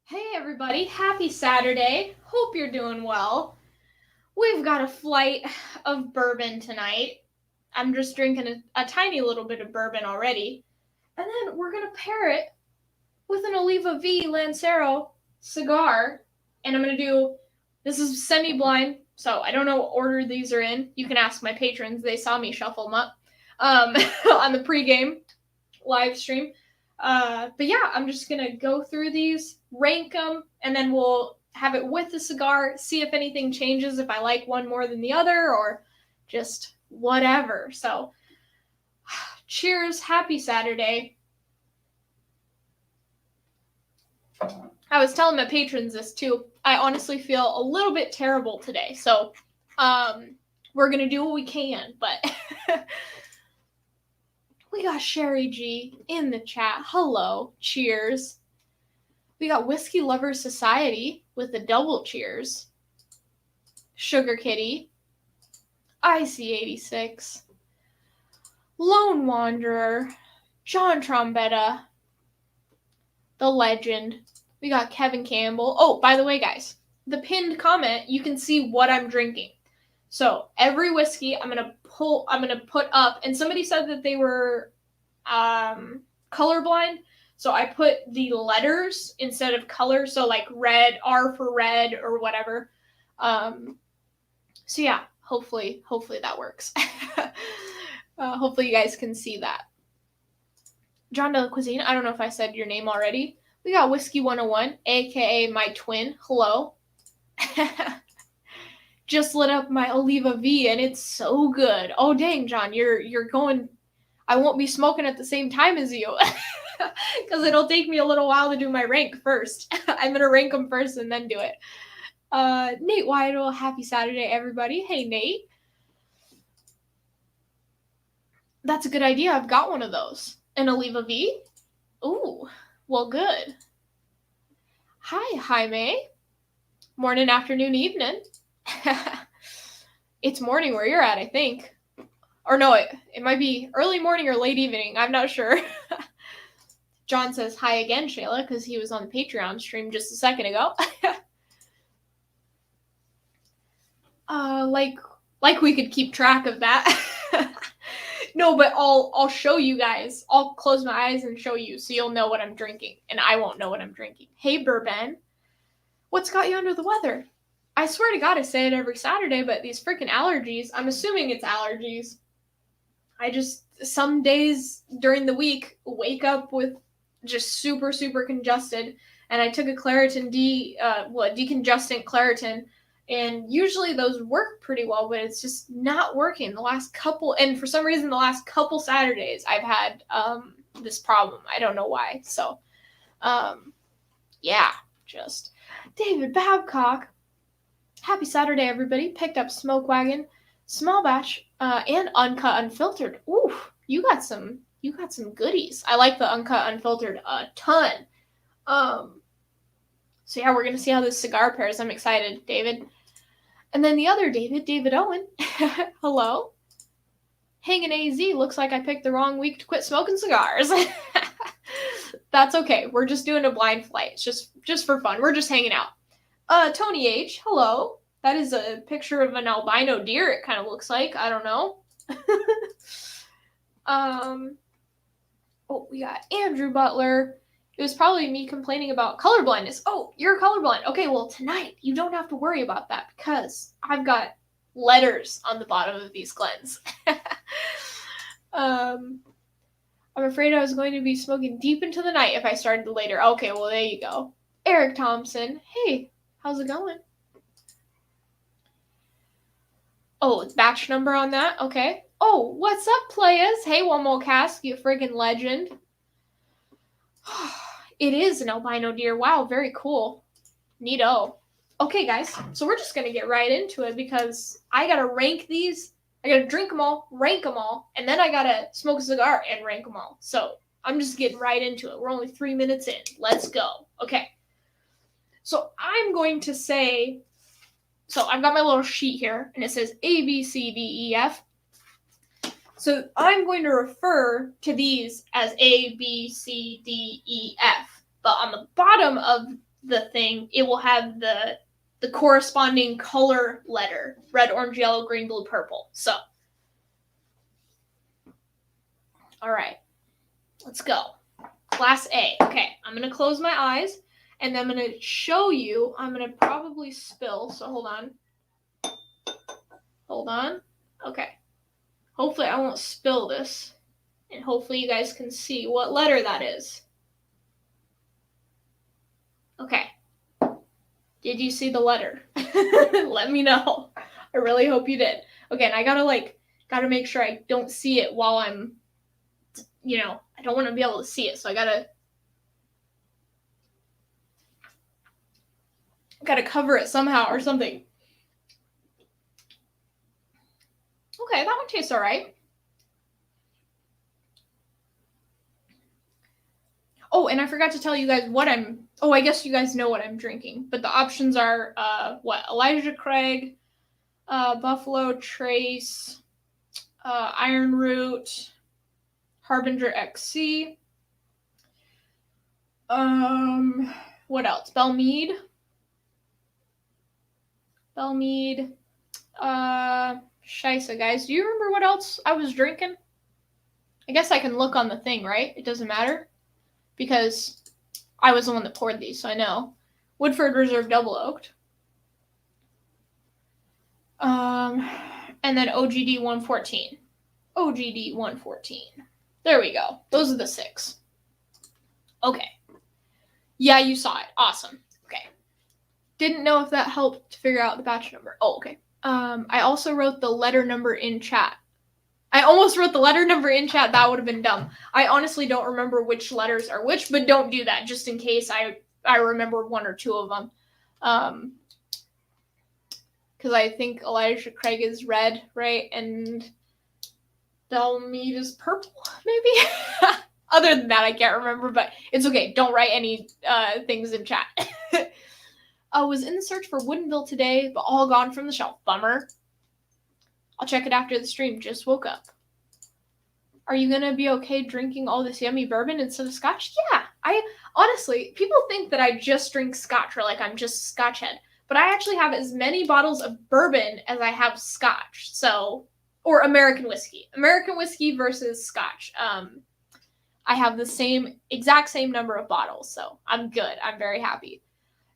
Hey everybody, happy Saturday. Hope you're doing well. We've got a flight of bourbon tonight. I'm just drinking a tiny little bit of bourbon already. And then we're going to pair it with an Oliva V Lancero cigar. And I'm going to do, this is semi-blind, so I don't know what order these are in. You can ask my patrons. They saw me shuffle them up on the pregame live stream. But yeah, I'm just going to go through these, rank them, and then we'll have it with the cigar, see if anything changes, if I like one more than the other, or just whatever. So, cheers, happy Saturday. I was telling my patrons this too. I honestly feel a little bit terrible today. So, we're going to do what we can, but we got Sherry G in the chat. Hello. Cheers. We got Whiskey Lovers Society with a double cheers. Sugar Kitty. IC86. Lone Wanderer. John Trombetta. The Legend. We got Kevin Campbell. Oh, by the way, guys, the pinned comment, you can see what I'm drinking. So every whiskey I'm gonna put up, and somebody said that they were colorblind, so I put the letters instead of color, so like red, R for red or whatever. So yeah, hopefully that works. Hopefully you guys can see that. John de la Cuisine, I don't know if I said your name already. We got Whiskey 101, aka my twin. Hello. Just lit up my Oliva V and it's so good. Oh dang, John, you're going. I won't be smoking at the same time as you because it'll take me a little while to do my rank first. I'm gonna rank them first and then do it. Nate Weidel, happy Saturday, everybody. Hey Nate, that's a good idea. I've got one of those. An Oliva V. Ooh, well, good. Hi, Jaime. Morning, afternoon, evening. It's morning where you're at, I think. Or no, it might be early morning or late evening. I'm not sure. John says hi again, Shayla, because he was on the Patreon stream just a second ago. Like we could keep track of that. No, but I'll show you guys. I'll close my eyes and show you so you'll know what I'm drinking, and I won't know what I'm drinking. Hey, Bourbon. What's got you under the weather? I swear to God, I say it every Saturday, but these freaking allergies, I'm assuming it's allergies. I just, some days during the week, wake up with just super, super congested, and I took a Claritin decongestant Claritin, and usually those work pretty well, but it's just not working the last couple, and for some reason the last couple Saturdays I've had this problem. I don't know why. So, yeah, just David Babcock. Happy Saturday, everybody. Picked up Smoke Wagon, small batch, and uncut unfiltered. Ooh, you got some goodies. I like the uncut unfiltered a ton. So yeah, we're gonna see how this cigar pairs. I'm excited, David. And then the other David Owen. Hello. Hanging AZ, looks like I picked the wrong week to quit smoking cigars. That's okay. We're just doing a blind flight. It's just for fun. We're just hanging out. Tony H, hello. That is a picture of an albino deer, it kind of looks like. I don't know. Oh, we got Andrew Butler. It was probably me complaining about color blindness. Oh, you're colorblind. Okay, well, tonight you don't have to worry about that because I've got letters on the bottom of these Glens. I'm afraid I was going to be smoking deep into the night if I started later. Okay, well, there you go. Eric Thompson. Hey, how's it going? Oh, it's batch number on that? Okay. Oh, what's up, players? Hey, one more cask, you friggin' legend. It is an albino deer. Wow, very cool. Neato. Okay, guys, so we're just going to get right into it because I got to rank these. I got to drink them all, rank them all, and then I got to smoke a cigar and rank them all. So I'm just getting right into it. We're only 3 minutes in. Let's go. Okay. So I'm going to say, so I've got my little sheet here, and it says A, B, C, D, E, F. So I'm going to refer to these as A, B, C, D, E, F. But on the bottom of the thing, it will have the corresponding color letter: red, orange, yellow, green, blue, purple. So, all right, let's go. Class A. Okay, I'm going to close my eyes, and then I'm going to show you. I'm going to probably spill, so hold on. Hold on. Okay. Hopefully I won't spill this, and hopefully you guys can see what letter that is. Okay. Did you see the letter? Let me know. I really hope you did. Okay, and I gotta make sure I don't see it while I'm, I don't want to be able to see it, so I gotta cover it somehow or something. Okay, that one tastes all right. Oh, and I forgot to tell you guys what I guess you guys know what I'm drinking, but the options are, Elijah Craig, Buffalo Trace, Iron Root, Harbinger XC, what else? Belle Meade, Scheisse, guys. Do you remember what else I was drinking? I guess I can look on the thing, right? It doesn't matter, because I was the one that poured these, so I know. Woodford Reserve Double Oaked. And then OGD 114. OGD 114. There we go. Those are the 6. Okay. Yeah, you saw it. Awesome. Okay. Didn't know if that helped to figure out the batch number. Oh, okay. I also wrote the letter number in chat. I almost wrote the letter number in chat. That would have been dumb. I honestly don't remember which letters are which, but don't do that just in case I remember 1 or 2 of them. Because I think Elijah Craig is red, right? And Belle Meade is purple, maybe? Other than that, I can't remember, but it's okay. Don't write any things in chat. I was in the search for Woodinville today, but all gone from the shelf. Bummer. I'll check it after the stream. Just woke up. Are you going to be okay drinking all this yummy bourbon instead of scotch? Yeah. Honestly, people think that I just drink scotch, or like I'm just scotch head. But I actually have as many bottles of bourbon as I have scotch. So, or American whiskey. American whiskey versus scotch. I have the exact same number of bottles. So I'm good. I'm very happy.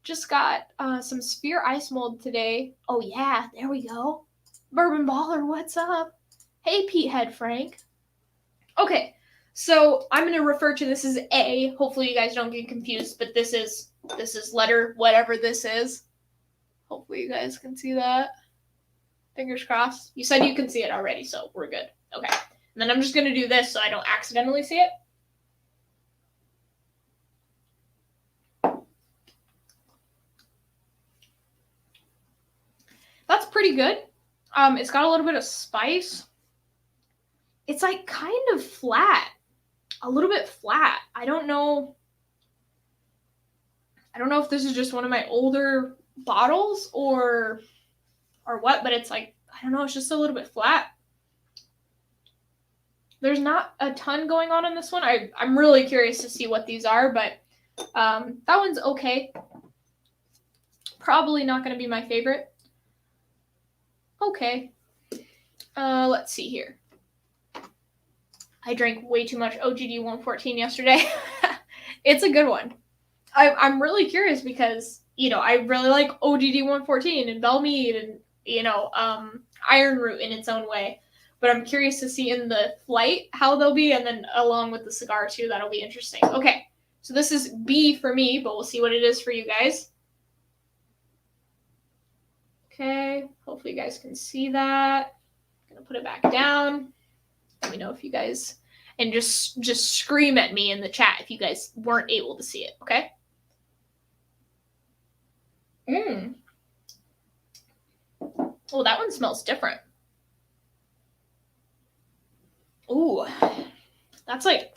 Just got some Sphere ice mold today. Oh yeah, there we go. Bourbon Baller, what's up? Hey, Pete Head Frank. Okay, so I'm going to refer to this as A. Hopefully you guys don't get confused, but this is letter whatever this is. Hopefully you guys can see that. Fingers crossed. You said you can see it already, so we're good. Okay, and then I'm just going to do this so I don't accidentally see it. That's pretty good. It's got a little bit of spice. It's like kind of flat. A little bit flat. I don't know if this is just one of my older bottles or what, but it's like, I don't know, it's just a little bit flat. There's not a ton going on in this one. I'm really curious to see what these are, but that one's okay. Probably not going to be my favorite. Okay. Let's see here. I drank way too much OGD 114 yesterday. It's a good one. I'm really curious because, I really like OGD 114 and Belle Meade and, Iron Root in its own way. But I'm curious to see in the flight how they'll be, and then along with the cigar too. That'll be interesting. Okay, so this is B for me, but we'll see what it is for you guys. Okay, hopefully you guys can see that. I'm gonna put it back down. Let me know if you guys, and just scream at me in the chat if you guys weren't able to see it, okay? Oh, that one smells different. Ooh, that's like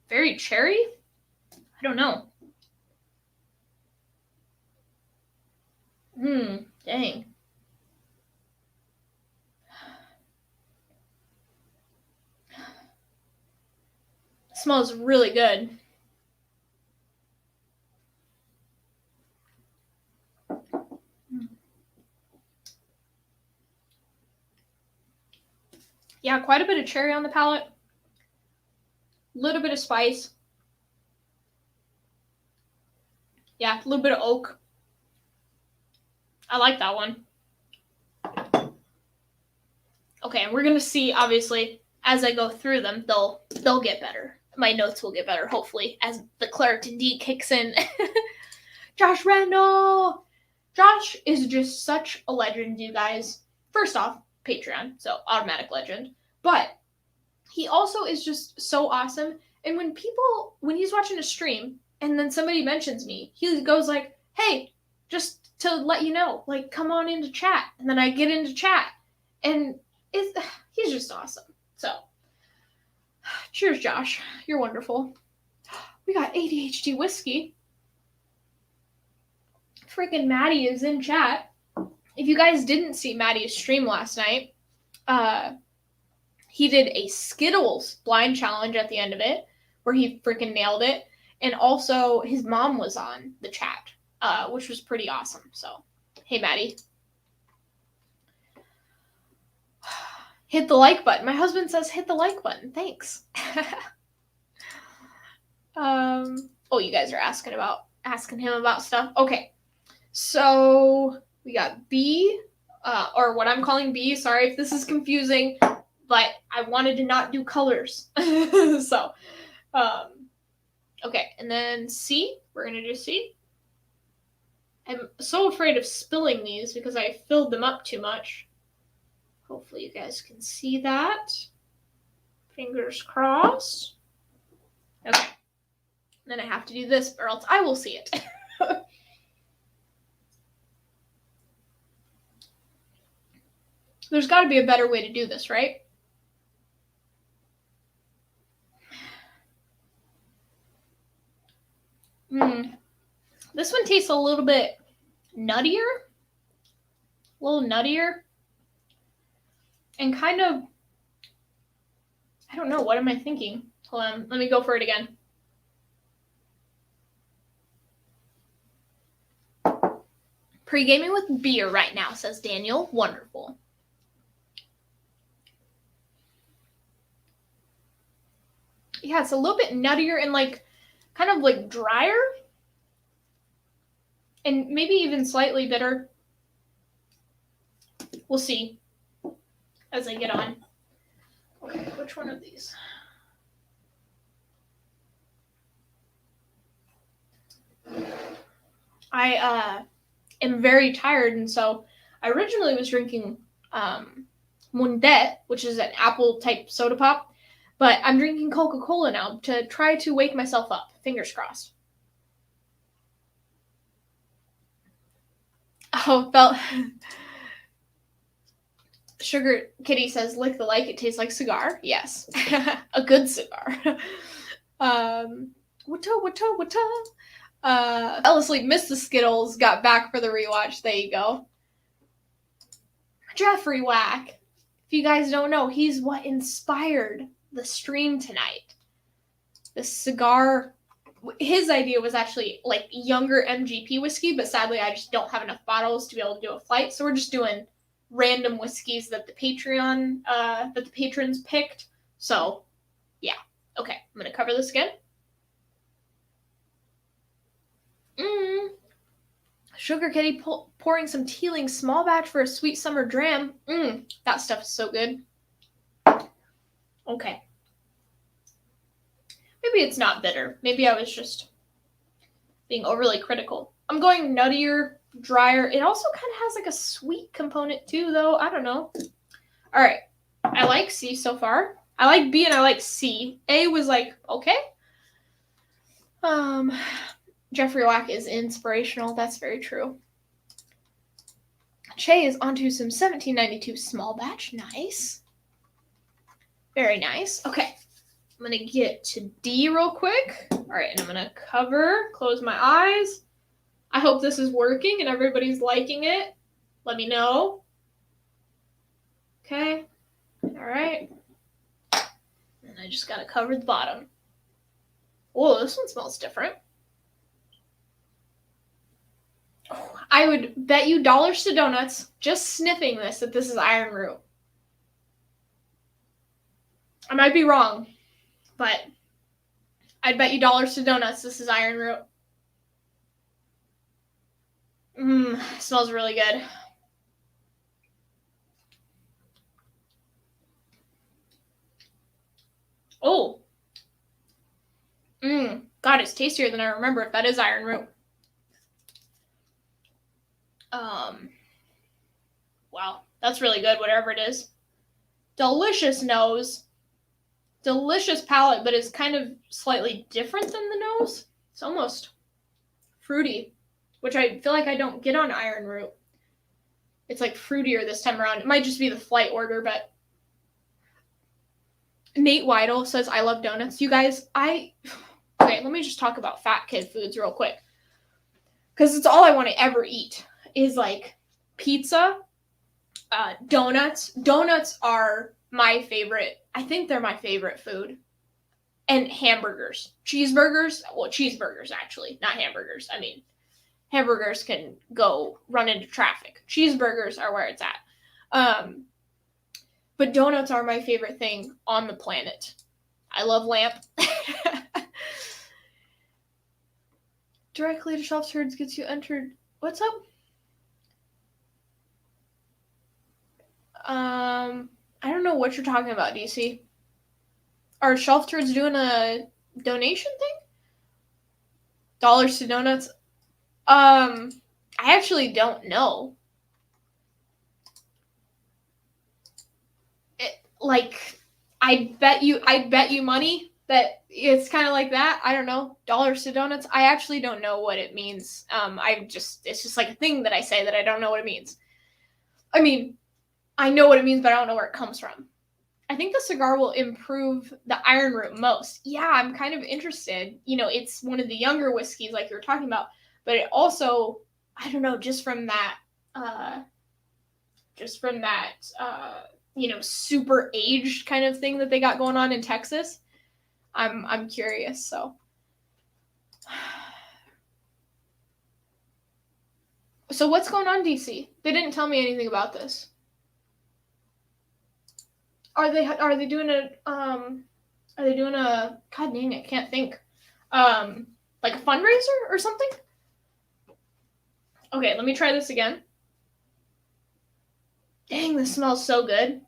very cherry. I don't know. Dang. It smells really good. Yeah, quite a bit of cherry on the palate. A little bit of spice. Yeah, a little bit of oak. I like that one. Okay, and we're gonna see, obviously, as I go through them, they'll get better. My notes will get better, hopefully, as the Claritin D kicks in. Josh Randall! Josh is just such a legend, you guys. First off, Patreon, so automatic legend. But he also is just so awesome. And when he's watching a stream and then somebody mentions me, he goes like, hey, just to let you know, like, come on into chat. And then I get into chat. And he's just awesome. So, cheers, Josh. You're wonderful. We got ADHD whiskey. Freaking Maddie is in chat. If you guys didn't see Maddie's stream last night, he did a Skittles blind challenge at the end of it, where he freaking nailed it. And also, his mom was on the chat, which was pretty awesome. So, hey, Maddie. Hit the like button. My husband says hit the like button. Thanks. Oh, you guys are asking him about stuff. Okay. So we got B, or what I'm calling B. Sorry if this is confusing, but I wanted to not do colors. So, okay. And then C, we're going to do C. I'm so afraid of spilling these because I filled them up too much. Hopefully you guys can see that. Fingers crossed. Okay. Then I have to do this or else I will see it. There's got to be a better way to do this, right? This one tastes a little bit nuttier. A little nuttier. And kind of, I don't know, what am I thinking? Hold on, let me go for it again. Pre-gaming with beer right now, says Daniel. Wonderful. Yeah, it's a little bit nuttier and like, kind of like drier. And maybe even slightly bitter. We'll see as I get on. Okay, which one of these? I am very tired, and so I originally was drinking Mundet, which is an apple type soda pop, but I'm drinking Coca-Cola now to try to wake myself up. Fingers crossed. Oh, Belle. Sugar Kitty says, lick the like, it tastes like cigar. Yes. A good cigar. What? Fell asleep, missed the Skittles, got back for the rewatch. There you go. Jeffrey Wack. If you guys don't know, he's what inspired the stream tonight. The cigar, his idea was actually like younger MGP whiskey, but sadly I just don't have enough bottles to be able to do a flight, so we're just doing random whiskeys that the patrons picked. So, yeah. Okay, I'm gonna cover this again. Sugar Kitty pouring some Teeling small batch for a sweet summer dram. That stuff is so good. Okay. Maybe it's not bitter. Maybe I was just being overly critical. I'm going nuttier, drier. It also kind of has like a sweet component too, though. I don't know. All right. I like C so far. I like B and I like C. A was like, okay. Jeffrey Wack is inspirational. That's very true. Che is onto some 1792 small batch. Nice. Very nice. Okay. I'm going to get to D real quick. All right, and I'm going to close my eyes. I hope this is working and everybody's liking it. Let me know. Okay. All right. And I just got to cover the bottom. Oh, this one smells different. Oh, I would bet you $ to donuts, just sniffing this, that this is Iron Root. I might be wrong, but I'd bet you dollars to donuts this is iron root. Smells really good. Oh. God, it's tastier than I remember if that is iron root. Wow, that's really good, whatever it is. Delicious nose. Delicious palate, but it's kind of slightly different than the nose. It's almost fruity, which I feel like I don't get on iron root. It's like fruitier this time around. It might just be the flight order, but Nate Weidel says, I love donuts. You guys, okay, let me just talk about fat kid foods real quick. Because it's all I want to ever eat is like pizza, donuts. Donuts are my favorite. I think they're my favorite food. And hamburgers. Cheeseburgers. Well, cheeseburgers, actually. Not hamburgers. I mean, hamburgers can go run into traffic. Cheeseburgers are where it's at. But donuts are my favorite thing on the planet. I love lamp. Directly to shelf turds gets you entered. What's up? I don't know what you're talking about, DC. Are shelf turds doing a donation thing? Dollars to donuts? I actually don't know. I'd bet you money that it's kind of like that. I don't know. Dollars to donuts. I actually don't know what it means. It's just like a thing that I say that I don't know what it means. I mean, I know what it means, but I don't know where it comes from. I think the cigar will improve the iron root most. Yeah, I'm kind of interested. You know, it's one of the younger whiskeys like you were talking about, but it also, I don't know, just from that, super aged kind of thing that they got going on in Texas. I'm curious, so. So what's going on, DC? They didn't tell me anything about this. Are they doing a God dang it, can't think. Like a fundraiser or something? Okay, let me try this again. Dang, this smells so good.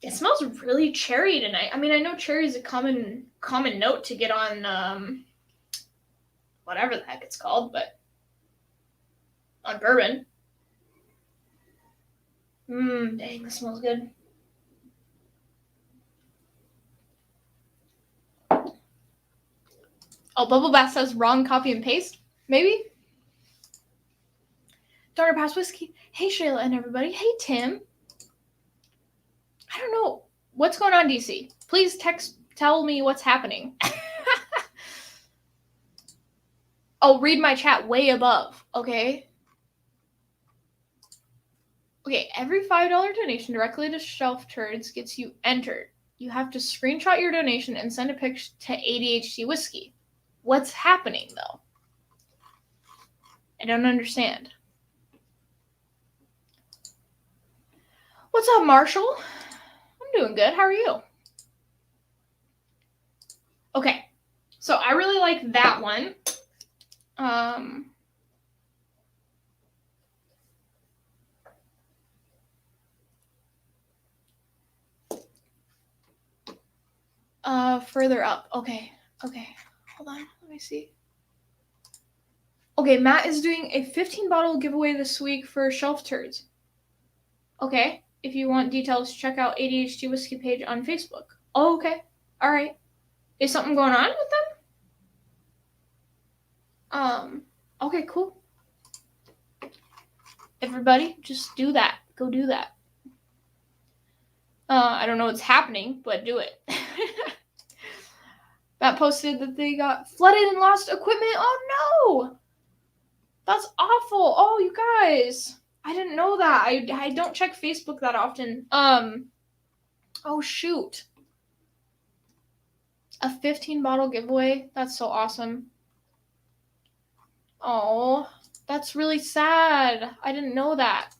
It smells really cherry tonight. I mean, I know cherry is a common note to get on whatever the heck it's called, but on bourbon. Dang, this smells good. Oh, Bubble Bath says wrong copy and paste? Maybe? Daughter Pass Whiskey. Hey, Shayla and everybody. Hey, Tim. I don't know. What's going on, DC? Please tell me what's happening. Oh, read my chat way above, okay? Okay, every $5 donation directly to Shelf Turds gets you entered. You have to screenshot your donation and send a picture to ADHD Whiskey. What's happening, though? I don't understand. What's up, Marshall? I'm doing good. How are you? Okay, so I really like that one. Further up. Okay. Hold on. Let me see. Okay, Matt is doing a 15-bottle giveaway this week for Shelf Turds. Okay. If you want details, check out ADHD Whiskey page on Facebook. Oh, okay. All right. Is something going on with them? Okay, cool. Everybody, just do that. Go do that. I don't know what's happening, but do it. Matt posted that they got flooded and lost equipment. Oh, no! That's awful. Oh, you guys. I didn't know that. I don't check Facebook that often. Oh, shoot. A 15-bottle giveaway? That's so awesome. Oh, that's really sad. I didn't know that.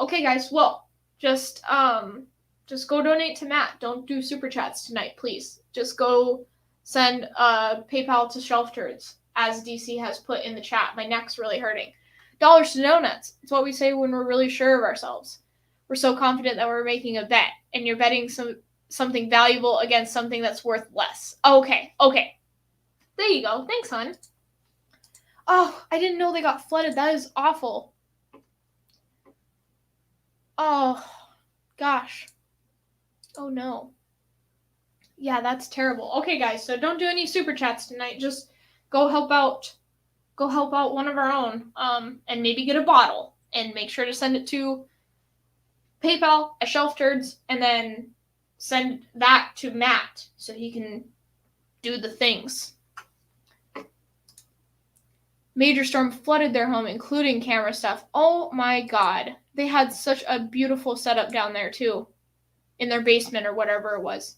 Okay, guys. Well, just Just go donate to Matt. Don't do super chats tonight, please. Just go send PayPal to Shelf Turds, as DC has put in the chat. My neck's really hurting. Dollars to donuts. It's what we say when we're really sure of ourselves. We're so confident that we're making a bet, and you're betting something valuable against something that's worth less. Okay. There you go. Thanks, hon. Oh, I didn't know they got flooded. That is awful. Oh, gosh. Oh, no. Yeah, that's terrible. Okay, guys, so don't do any super chats tonight. Just go help out one of our own, and maybe get a bottle, and make sure to send it to PayPal at Shelf Turds, and then send that to Matt so he can do the things. Major storm flooded their home, including camera stuff. Oh my god. They had such a beautiful setup down there, too. In their basement or whatever it was.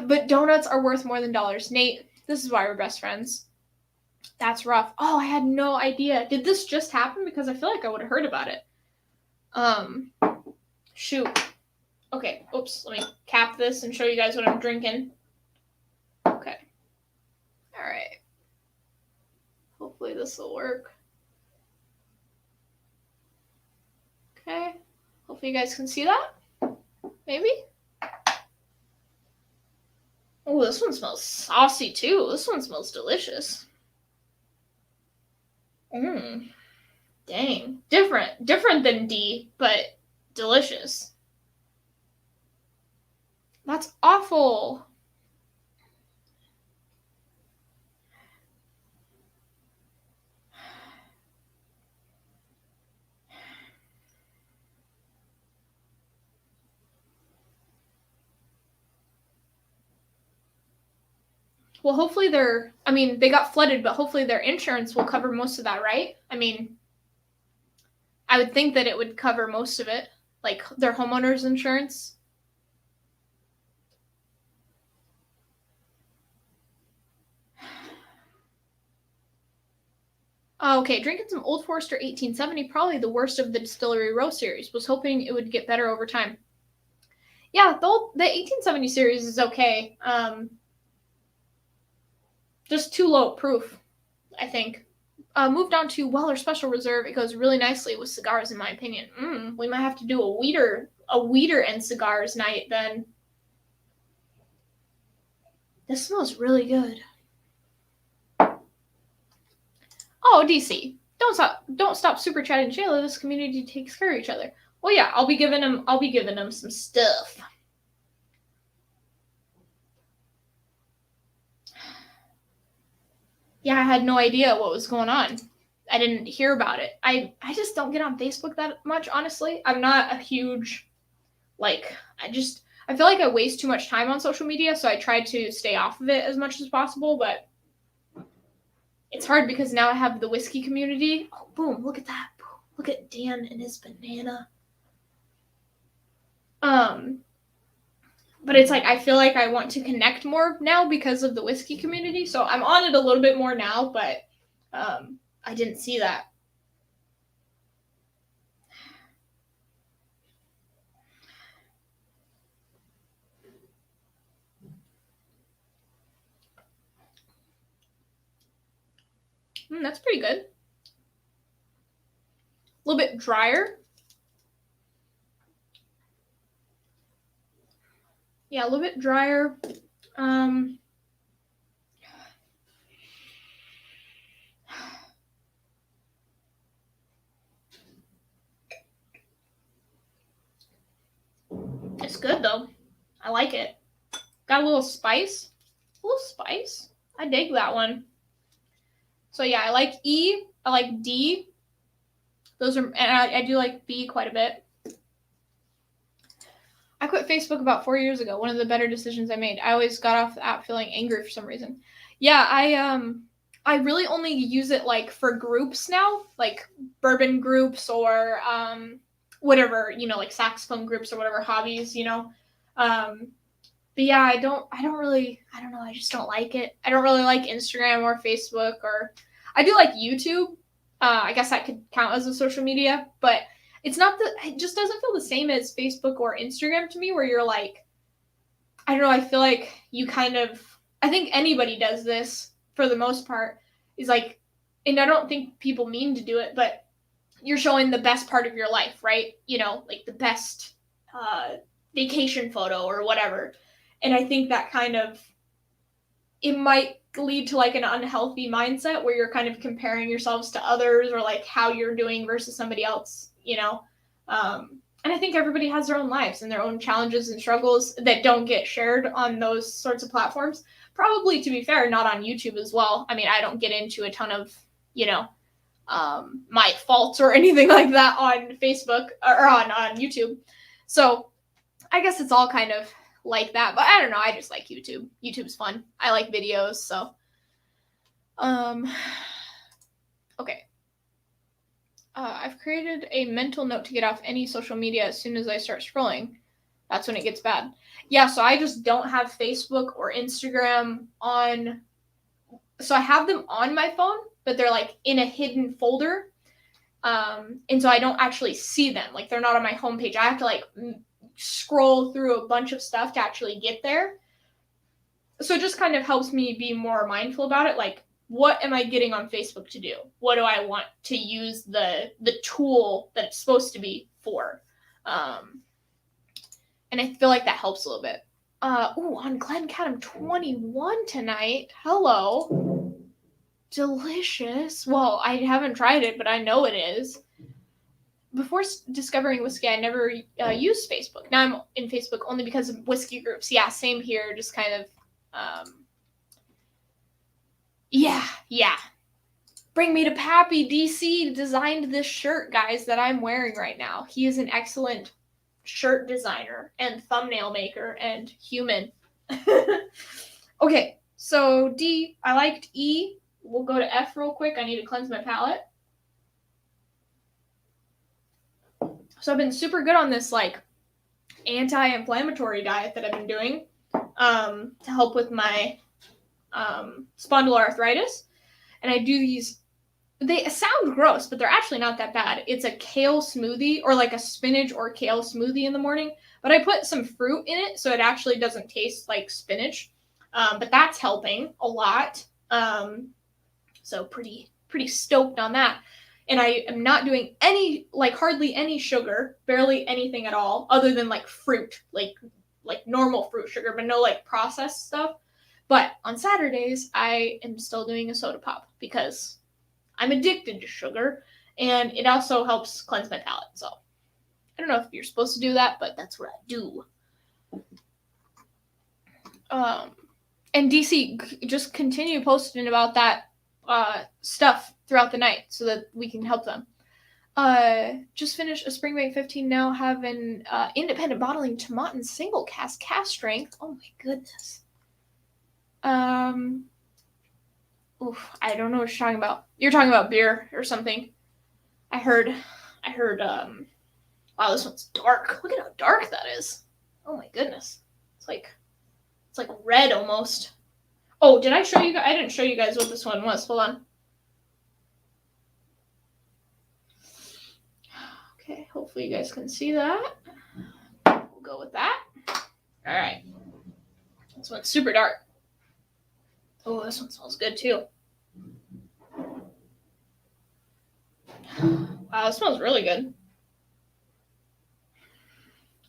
But donuts are worth more than dollars. Nate, this is why we're best friends. That's rough. Oh, I had no idea. Did this just happen? Because I feel like I would have heard about it. Shoot. Okay, oops. Let me cap this and show you guys what I'm drinking. Okay. All right. Hopefully this will work. Okay. Hopefully you guys can see that. Maybe. Oh, this one smells saucy too. This one smells delicious. Dang. Different than D, but delicious. That's awful. Well, hopefully they got flooded, but hopefully their insurance will cover most of that, right? I mean, I would think that it would cover most of it, like their homeowner's insurance. Okay, drinking some Old Forester 1870, probably the worst of the Distillery Row series. Was hoping it would get better over time. Yeah, the 1870 series is okay. Just too low proof, I think. Moved on to Weller Special Reserve. It goes really nicely with cigars, in my opinion. We might have to do a weeder and cigars night then. This smells really good. Oh, DC, don't stop super chatting, Shayla. This community takes care of each other. Well, yeah, I'll be giving them some stuff. Yeah, I had no idea what was going on. I didn't hear about it. I just don't get on Facebook that much, honestly. I'm not a huge, I feel like I waste too much time on social media, so I try to stay off of it as much as possible, but it's hard because now I have the whiskey community. Oh, boom, look at that. Look at Dan and his banana. But it's like I feel like I want to connect more now because of the whiskey community. So I'm on it a little bit more now, but I didn't see that. That's pretty good. A little bit drier. Yeah, a little bit drier. It's good though. I like it. Got a little spice. I dig that one. So yeah, I like E. I like D. And I do like B quite a bit. I quit Facebook about 4 years ago. One of the better decisions I made. I always got off the app feeling angry for some reason. Yeah, I really only use it for groups now, like bourbon groups or whatever, like saxophone groups or whatever hobbies, But yeah, I don't know, I just don't like it. I don't really like Instagram or Facebook, or I do like YouTube. I guess that could count as a social media, but it just doesn't feel the same as Facebook or Instagram to me, where you're like, I don't know, I feel like you kind of, I think anybody does this for the most part, is like, and I don't think people mean to do it, but you're showing the best part of your life, right? Like the best vacation photo or whatever. And I think that kind of, it might lead to like an unhealthy mindset where you're kind of comparing yourselves to others, or like how you're doing versus somebody else, and I think everybody has their own lives and their own challenges and struggles that don't get shared on those sorts of platforms. Probably, to be fair, not on YouTube as well. I mean, I don't get into a ton of, my faults or anything like that on Facebook or on YouTube. So I guess it's all kind of like that, but I don't know. I just like YouTube. YouTube's fun. I like videos, so. Okay. I've created a mental note to get off any social media as soon as I start scrolling. That's when it gets bad. Yeah, so I just don't have Facebook or Instagram on. So I have them on my phone, but they're like in a hidden folder. And so I don't actually see them. Like, they're not on my homepage. I have to like scroll through a bunch of stuff to actually get there. So it just kind of helps me be more mindful about it. Like, what am I getting on Facebook to do? What do I want to use the tool that it's supposed to be for? And I feel like that helps a little bit. On Glencaddam 21 tonight. Hello. Delicious. Well, I haven't tried it, but I know it is. Before discovering whiskey, I never used Facebook. Now I'm in Facebook only because of whiskey groups. Yeah, same here. Just kind of, yeah. Bring me to Pappy. DC designed this shirt, guys, that I'm wearing right now. He is an excellent shirt designer and thumbnail maker and human. Okay, so D, I liked E. We'll go to F real quick. I need to cleanse my palate. So I've been super good on this like anti-inflammatory diet that I've been doing to help with my spondyloarthritis. And I do these, they sound gross, but they're actually not that bad. It's a kale smoothie, or like a spinach or kale smoothie in the morning, but I put some fruit in it so it actually doesn't taste like spinach. But that's helping a lot. So pretty stoked on that. And I am not doing hardly any sugar, barely anything at all, other than like fruit, like normal fruit sugar, but no like processed stuff. But on Saturdays, I am still doing a soda pop because I'm addicted to sugar, and it also helps cleanse my palate. So I don't know if you're supposed to do that, but that's what I do. And DC, just continue posting about that stuff throughout the night so that we can help them. Just finished a Springbank 15 now, have an independent bottling Tomatin single cask strength. Oh my goodness. I don't know what you're talking about. You're talking about beer or something. I heard, wow, this one's dark. Look at how dark that is. Oh my goodness. It's like red almost. Oh, did I show you guys? I didn't show you guys what this one was. Hold on. Okay, hopefully you guys can see that. We'll go with that. All right. This one's super dark. Oh, this one smells good too. Wow, this smells really good.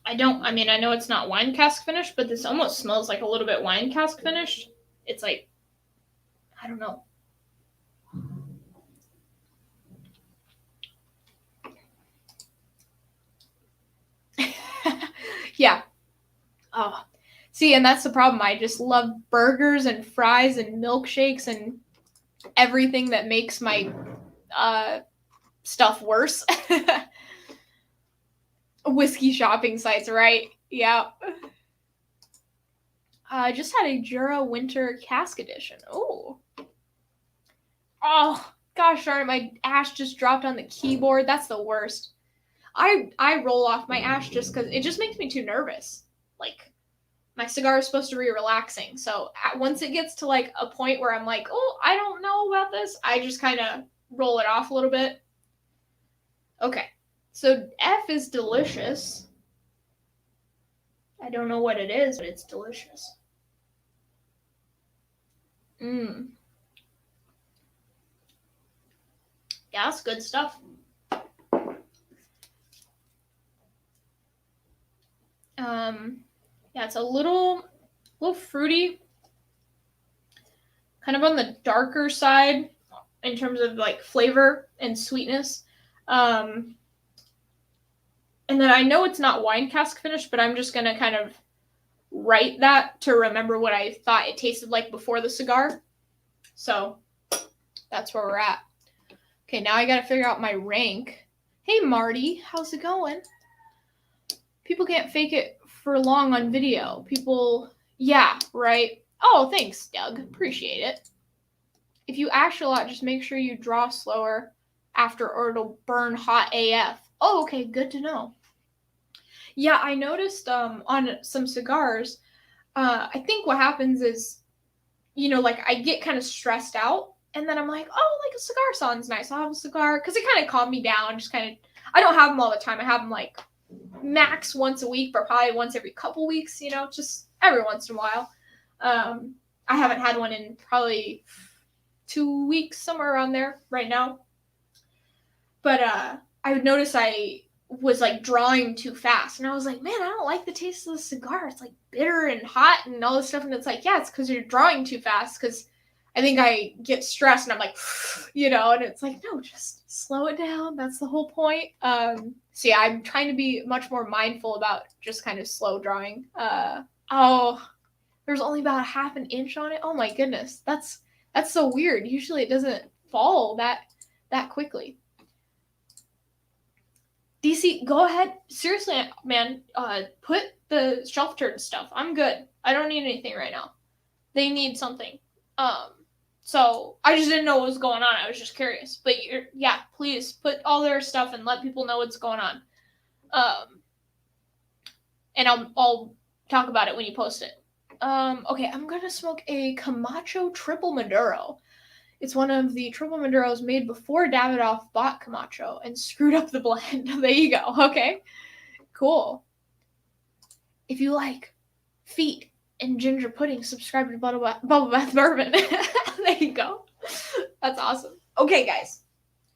I know it's not wine cask finished, but this almost smells like a little bit wine cask finished. It's like, I don't know. Yeah. Oh, see, and that's the problem. I just love burgers and fries and milkshakes and everything that makes my stuff worse. Whiskey shopping sites, right? Yeah. I just had a Jura Winter Cask Edition. Oh, gosh darn it, my ash just dropped on the keyboard. That's the worst. I roll off my ash just because it just makes me too nervous. Like, my cigar is supposed to be relaxing. So once it gets to like a point where I'm like, oh, I don't know about this, I just kind of roll it off a little bit. Okay. So F is delicious. I don't know what it is, but it's delicious. Yeah, that's good stuff. Yeah, it's a little fruity, kind of on the darker side in terms of like flavor and sweetness. And then I know it's not wine cask finished, but I'm just gonna kind of write that to remember what I thought it tasted like before the cigar. So that's where we're at. Okay, now I gotta figure out my rank. Hey Marty, how's it going? People can't fake it for long on video. Yeah, right. Oh, thanks, Doug. Appreciate it. If you ash a lot, just make sure you draw slower after or it'll burn hot AF. Oh, okay, good to know. Yeah, I noticed on some cigars, I think what happens is, like I get kind of stressed out and then I'm like, oh, like a cigar sounds nice. I'll have a cigar because it kind of calmed me down. Just kind of, I don't have them all the time. I have them like max once a week, but probably once every couple weeks, just every once in a while. I haven't had one in probably 2 weeks, somewhere around there right now. But I would notice I was like drawing too fast, and I was like, man, I don't like the taste of the cigar. It's like bitter and hot and all this stuff, and it's like, yeah, it's because you're drawing too fast. Because I think I get stressed and I'm like, and it's like, no, just slow it down. That's the whole point. So yeah, I'm trying to be much more mindful about just kind of slow drawing. There's only about a half an inch on it. Oh my goodness, that's so weird. Usually it doesn't fall that quickly. DC, go ahead. Seriously, man, put the shelf turn stuff. I'm good. I don't need anything right now. They need something. So I just didn't know what was going on. I was just curious. But yeah, please put all their stuff and let people know what's going on. And I'll talk about it when you post it. Okay, I'm gonna smoke a Camacho Triple Maduro. It's one of the triple Maduros made before Davidoff bought Camacho and screwed up the blend. There you go. Okay, cool. If you like feet and ginger pudding, subscribe to Bubble Bath Bourbon. There you go. That's awesome. Okay, guys.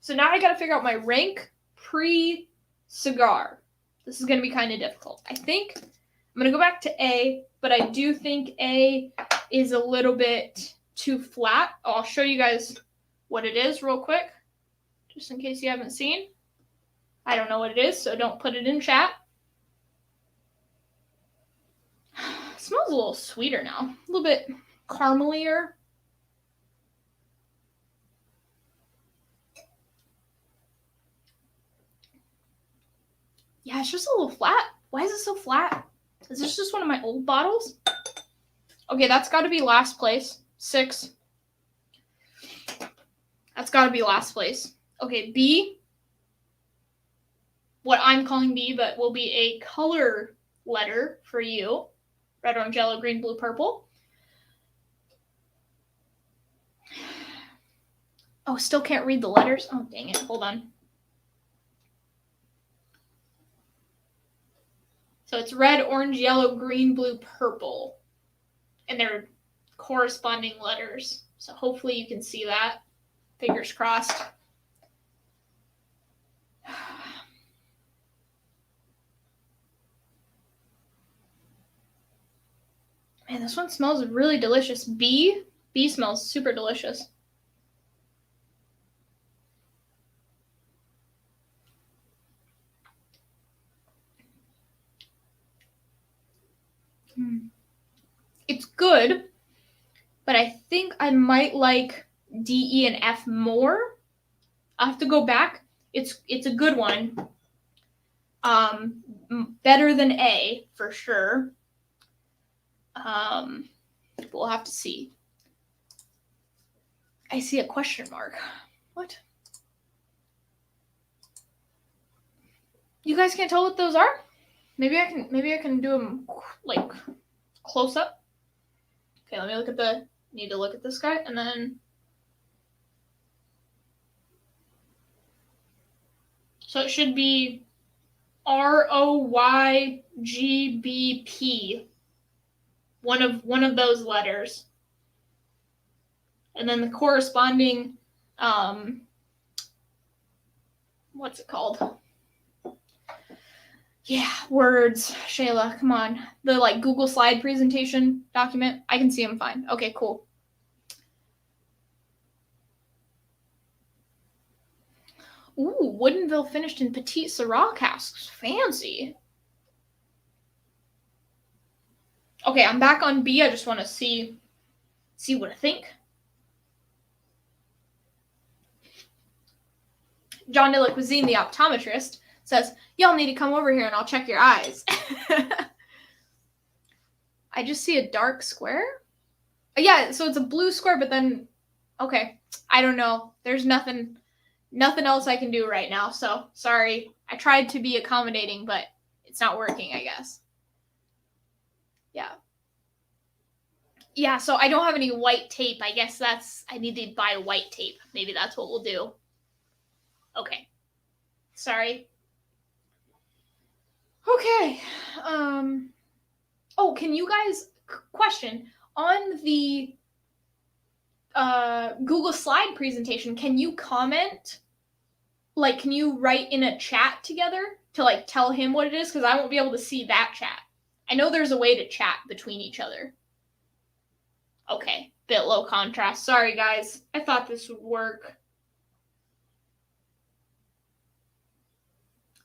So now I gotta figure out my rank pre-cigar. This is gonna be kind of difficult. I think I'm gonna go back to A, but I do think A is a little bit too flat. I'll show you guys what it is real quick, just in case you haven't seen. I don't know what it is, so don't put it in chat. It smells a little sweeter now, a little bit caramelier. Yeah, it's just a little flat. Why is it so flat? Is this just one of my old bottles? Okay, that's got to be last place. 6. That's got to be last place. Okay, B. What I'm calling B, but will be a color letter for you. Red, orange, yellow, green, blue, purple. Oh, still can't read the letters? Oh, dang it. Hold on. So it's red, orange, yellow, green, blue, purple. And they're corresponding letters. So hopefully you can see that. Fingers crossed. Man, this one smells really delicious. B smells super delicious. It's good, but I think I might like D, E, and F more. I'll have to go back. It's a good one. Better than A for sure. We'll have to see. I see a question mark. What? You guys can't tell what those are? Maybe I can do them like close up. Okay, let me look at need to look at this guy and then. So it should be ROYGBP. One of those letters. And then the corresponding, what's it called? Yeah, words. Shayla, come on. The like Google slide presentation document. I can see them fine. Okay, cool. Ooh, Woodinville finished in Petite Syrah casks. Fancy. Okay, I'm back on B. I just want to see what I think. John de la Cuisine, the optometrist, says, y'all need to come over here and I'll check your eyes. I just see a dark square? Yeah, so it's a blue square, but then, okay, I don't know. There's nothing else I can do right now, so sorry. I tried to be accommodating, but it's not working, I guess. Yeah. Yeah, so I don't have any white tape. I guess I need to buy white tape. Maybe that's what we'll do. Okay. Sorry. Okay. Oh, can you guys, question, on the Google slide presentation, can you comment? Like, can you write in a chat together to, like, tell him what it is? Because I won't be able to see that chat. I know there's a way to chat between each other. Okay, bit low contrast. Sorry, guys. I thought this would work.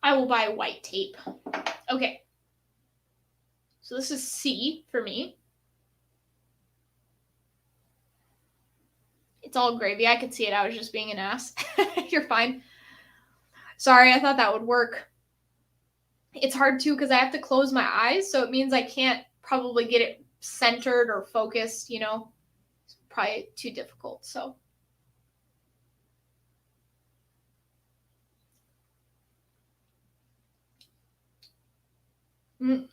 I will buy white tape. Okay. So this is C for me. It's all gravy. I could see it. I was just being an ass. You're fine. Sorry, I thought that would work. It's hard too because I have to close my eyes, so it means I can't probably get it centered or focused, you know. It's probably too difficult, so.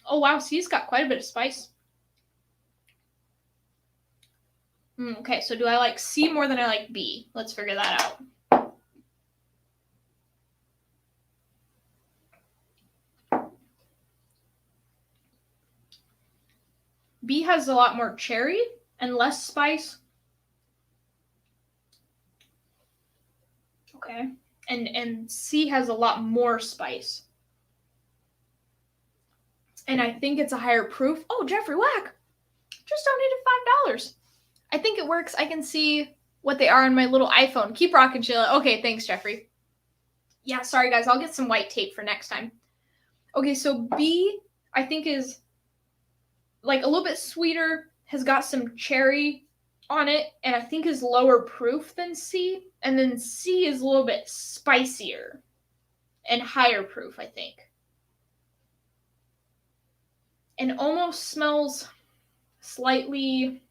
Oh, wow, C's got quite a bit of spice. Okay, so do I like C more than I like B? Let's figure that out. B has a lot more cherry and less spice. Okay. And C has a lot more spice. And I think it's a higher proof. Oh, Jeffrey Wack just donated $5. I think it works. I can see what they are on my little iPhone. Keep rocking, Sheila. Okay, thanks, Jeffrey. Yeah, sorry, guys. I'll get some white tape for next time. Okay, so B, I think, is like a little bit sweeter, has got some cherry on it, and I think is lower proof than C. And then C is a little bit spicier and higher proof, I think. And almost smells slightly,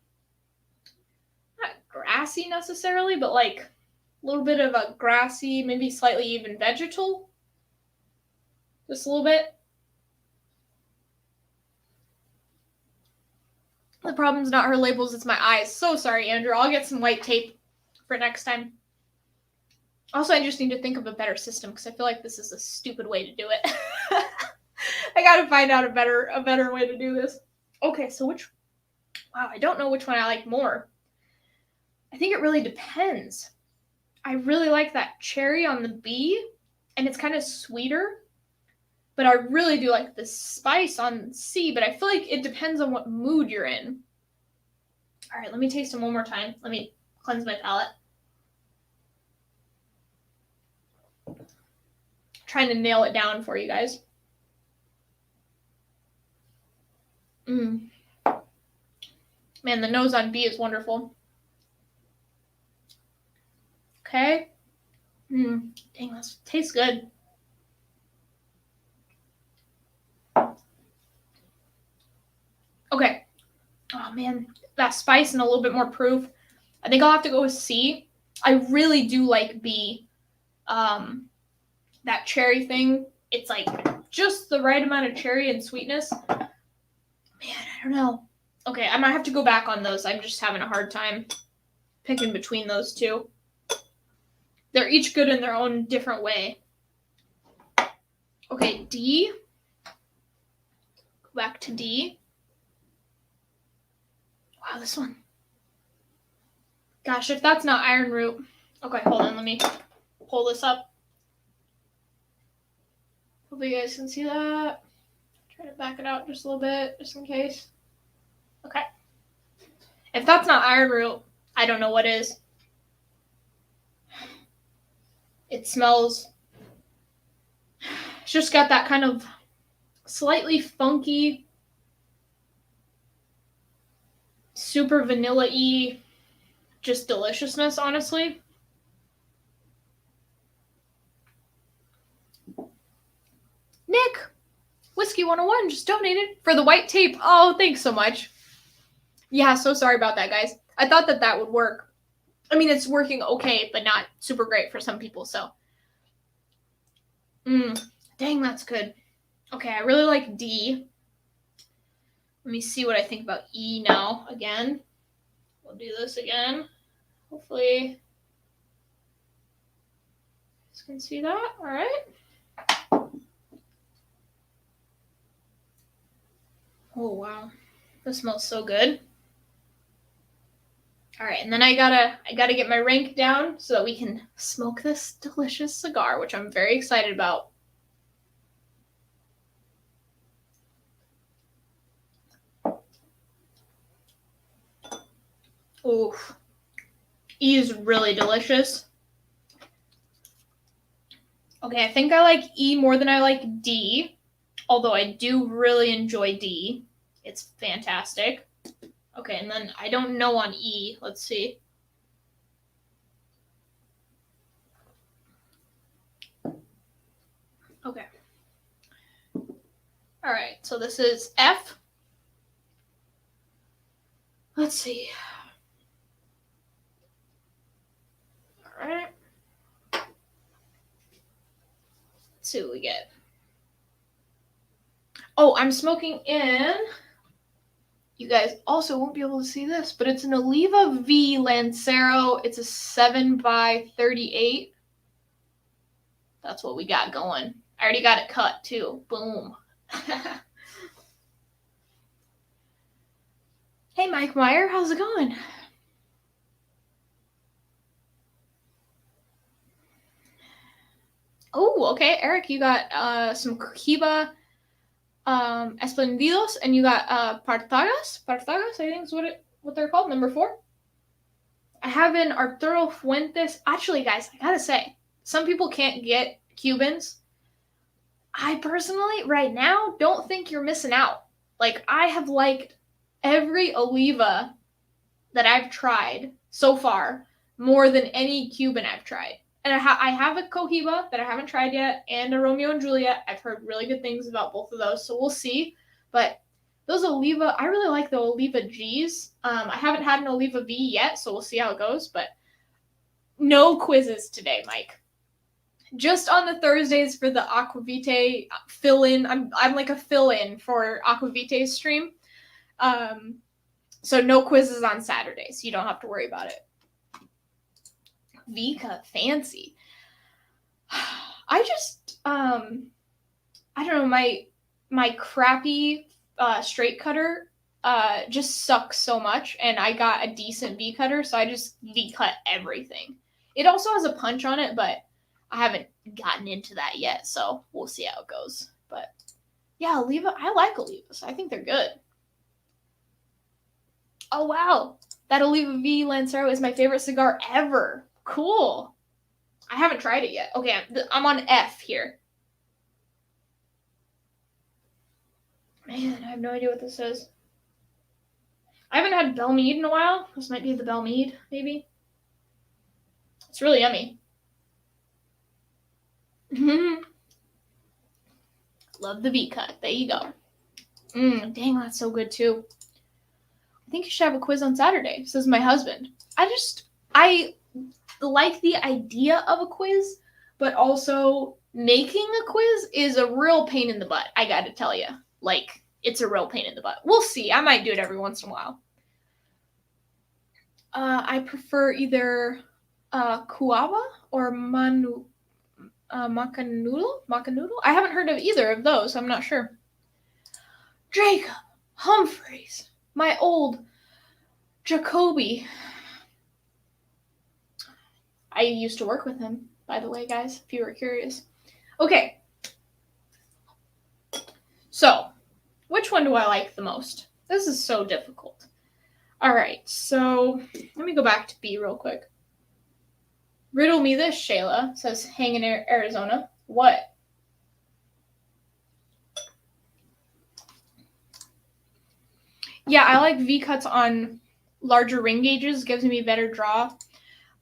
not grassy necessarily, but like a little bit of a grassy, maybe slightly even vegetal. Just a little bit. The problem's not her labels, it's my eyes. So sorry, Andrew. I'll get some white tape for next time. Also, I just need to think of a better system because I feel like this is a stupid way to do it. I gotta find out a better way to do this. Okay, so wow, I don't know which one I like more. I think it really depends. I really like that cherry on the B, and it's kind of sweeter. But I really do like the spice on C, but I feel like it depends on what mood you're in. All right, let me taste them one more time. Let me cleanse my palate. Trying to nail it down for you guys. Man, the nose on B is wonderful. Okay. Dang, this tastes good. Okay. Oh, man. That spice and a little bit more proof. I think I'll have to go with C. I really do like B. That cherry thing, it's like just the right amount of cherry and sweetness. Man, I don't know. Okay, I might have to go back on those. I'm just having a hard time picking between those two. They're each good in their own different way. Okay, D. Go back to D. Wow, this one. Gosh, if that's not iron root. Okay, hold on. Let me pull this up. Hopefully you guys can see that. Try to back it out just a little bit, just in case. Okay. If that's not iron root, I don't know what is. It smells. It's just got that kind of slightly funky, super vanilla-y, just deliciousness, honestly. Nick, Whiskey 101 just donated for the white tape. Oh, thanks so much. Yeah, so sorry about that, guys. I thought that would work. I mean, it's working okay, but not super great for some people, so. Dang, that's good. Okay, I really like D. Let me see what I think about E now again. We'll do this again. Hopefully, you guys can see that. All right. Oh, wow. This smells so good. All right, and then I gotta get my rank down so that we can smoke this delicious cigar, which I'm very excited about. Oof. E is really delicious. Okay, I think I like E more than I like D, although I do really enjoy D. It's fantastic. Okay, and then I don't know on E. Let's see. Okay. All right, so this is F. Let's see. All right. Let's see what we get. Oh, I'm smoking in. You guys also won't be able to see this, but it's an Oliva V Lancero. It's a 7x38. That's what we got going. I already got it cut too. Boom. Hey, Mike Meyer, how's it going? Oh, okay, Eric, you got some Cohiba Esplendidos, and you got Partagas. Partagas, I think is what they're called, number 4. I have an Arturo Fuentes. Actually, guys, I gotta say, some people can't get Cubans. I personally, right now, don't think you're missing out. Like, I have liked every Oliva that I've tried so far more than any Cuban I've tried. And I have a Cohiba that I haven't tried yet, and a Romeo and Juliet. I've heard really good things about both of those, so we'll see. But those Oliva, I really like the Oliva G's. I haven't had an Oliva V yet, so we'll see how it goes. But no quizzes today, Mike. Just on the Thursdays for the Aquavite fill-in. I'm like a fill-in for Aquavite stream. So no quizzes on Saturdays. You don't have to worry about it. Vika, fancy. I just, I don't know, my crappy straight cutter just sucks so much, and I got a decent V cutter, so I just V cut everything. It also has a punch on it, but I haven't gotten into that yet, so we'll see how it goes. But yeah, Oliva, I like Olivas. I think they're good. Oh wow, that Oliva V Lancero is my favorite cigar ever. Cool. I haven't tried it yet. Okay, I'm on F here. Man, I have no idea what this is. I haven't had Belle Meade in a while. This might be the Belle Meade, maybe. It's really yummy. Love the V cut. There you go. Dang, that's so good too. I think you should have a quiz on Saturday, says my husband. I like the idea of a quiz, but also making a quiz is a real pain in the butt, I gotta tell you. Like, it's a real pain in the butt. We'll see. I might do it every once in a while. I prefer either Cuava or Macanudo? I haven't heard of either of those, so I'm not sure. Jacob Humphreys, my old Jacoby. I used to work with him, by the way, guys, if you were curious. Okay. So, which one do I like the most? This is so difficult. All right, so let me go back to B real quick. Riddle me this, Shayla, says hang in Arizona. What? Yeah, I like V cuts on larger ring gauges, gives me better draw.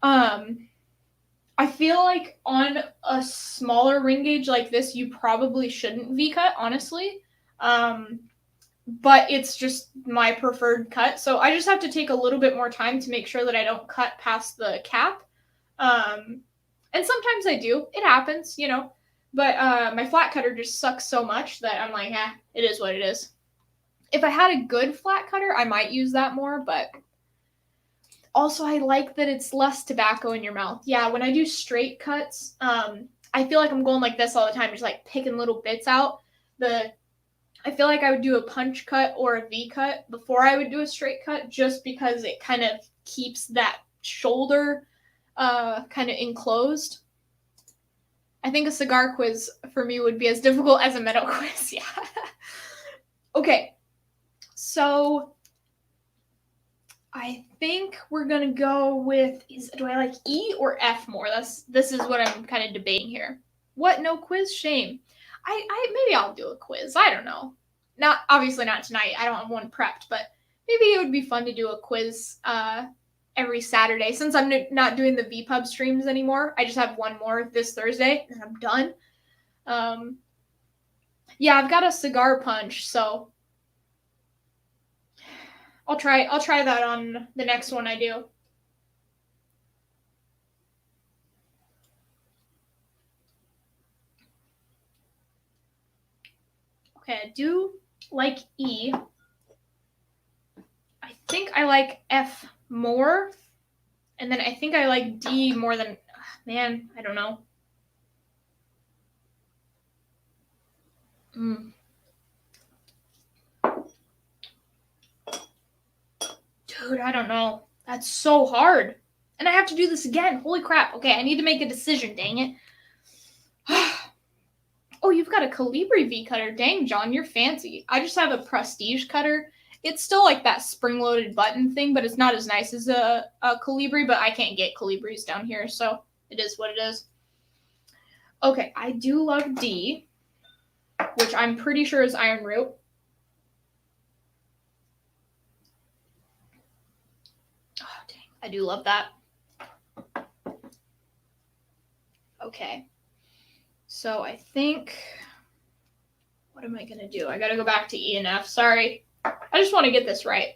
I feel like on a smaller ring gauge like this, you probably shouldn't V cut, honestly. But it's just my preferred cut. So I just have to take a little bit more time to make sure that I don't cut past the cap. And sometimes I do. It happens, you know. But my flat cutter just sucks so much that I'm like, it is what it is. If I had a good flat cutter, I might use that more, but also I like that it's less tobacco in your mouth. Yeah, when I do straight cuts, I feel like I'm going like this all the time, just like picking little bits out. I feel like I would do a punch cut or a V cut before I would do a straight cut, just because it kind of keeps that shoulder kind of enclosed. I think a cigar quiz for me would be as difficult as a metal quiz. Yeah. Okay. So I think we're gonna go with do I like E or F more? This is what I'm kind of debating here. What? No quiz? Shame. I maybe I'll do a quiz. I don't know. Not obviously not tonight. I don't have one prepped, but maybe it would be fun to do a quiz every Saturday. Since I'm not doing the VPub streams anymore, I just have one more this Thursday and I'm done. Yeah, I've got a cigar punch, so I'll try that on the next one I do. Okay, I do like E. I think I like F more. And then I think I like D more than, man, I don't know. Dude, I don't know. That's so hard. And I have to do this again. Holy crap. Okay, I need to make a decision, dang it. Oh, you've got a Calibri V cutter. Dang, John, you're fancy. I just have a Prestige cutter. It's still like that spring-loaded button thing, but it's not as nice as a Calibri, but I can't get Calibris down here, so it is what it is. Okay, I do love D, which I'm pretty sure is Iron Root. Oh, dang. I do love that. Okay. So I think, what am I going to do? I got to go back to E and F. Sorry. I just want to get this right.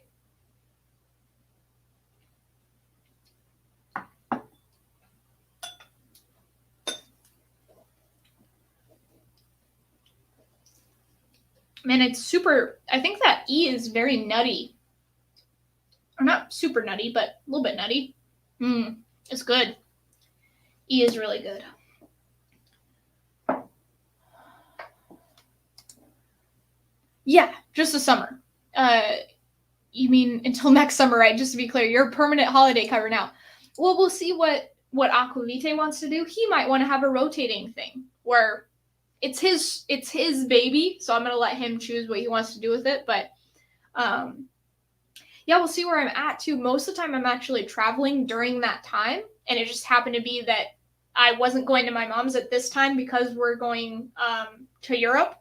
Man, it's super, I think that E is very nutty. Or not super nutty, but a little bit nutty. It's good. E is really good. Yeah, just the summer. You mean until next summer, right? Just to be clear, you're a permanent holiday cover now. Well, we'll see what Aquavite wants to do. He might want to have a rotating thing where it's his baby, so I'm gonna let him choose what he wants to do with it. But yeah, we'll see where I'm at too. Most of the time, I'm actually traveling during that time, and it just happened to be that I wasn't going to my mom's at this time because we're going to Europe.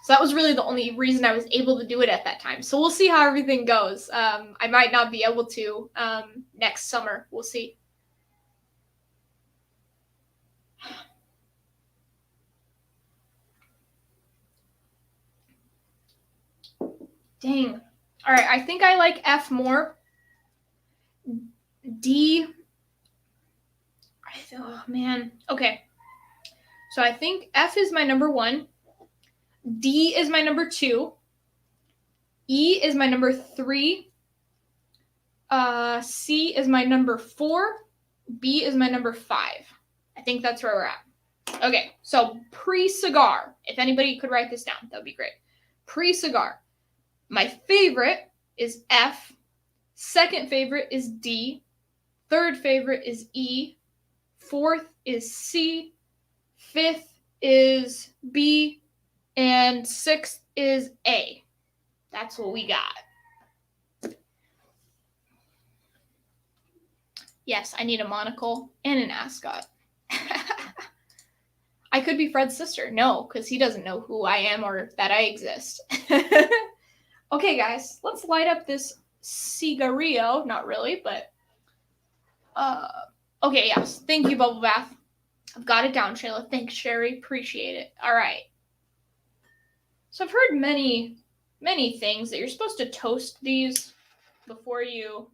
So that was really the only reason I was able to do it at that time. So we'll see how everything goes. I might not be able to next summer. We'll see. Dang. All right, I think I like F more. D. Oh, man. Okay. So I think F is my number 1. D is my number 2. E is my number 3. C is my number 4. B is my number 5. I I think that's where we're at. Okay, so pre-cigar. If anybody could write this down, that would be great. Pre-cigar. My favorite is F. Second favorite is D. Third favorite is E. Fourth is C. Fifth is B. And sixth is A. That's what we got. Yes, I need a monocle and an ascot. I could be Fred's sister. No, because he doesn't know who I am or that I exist. Okay, guys, let's light up this cigarillo. Not really, but... okay, yes. Thank you, Bubble Bath. I've got it down, Shayla. Thanks, Sherry. Appreciate it. All right. So I've heard many things that you're supposed to toast these before you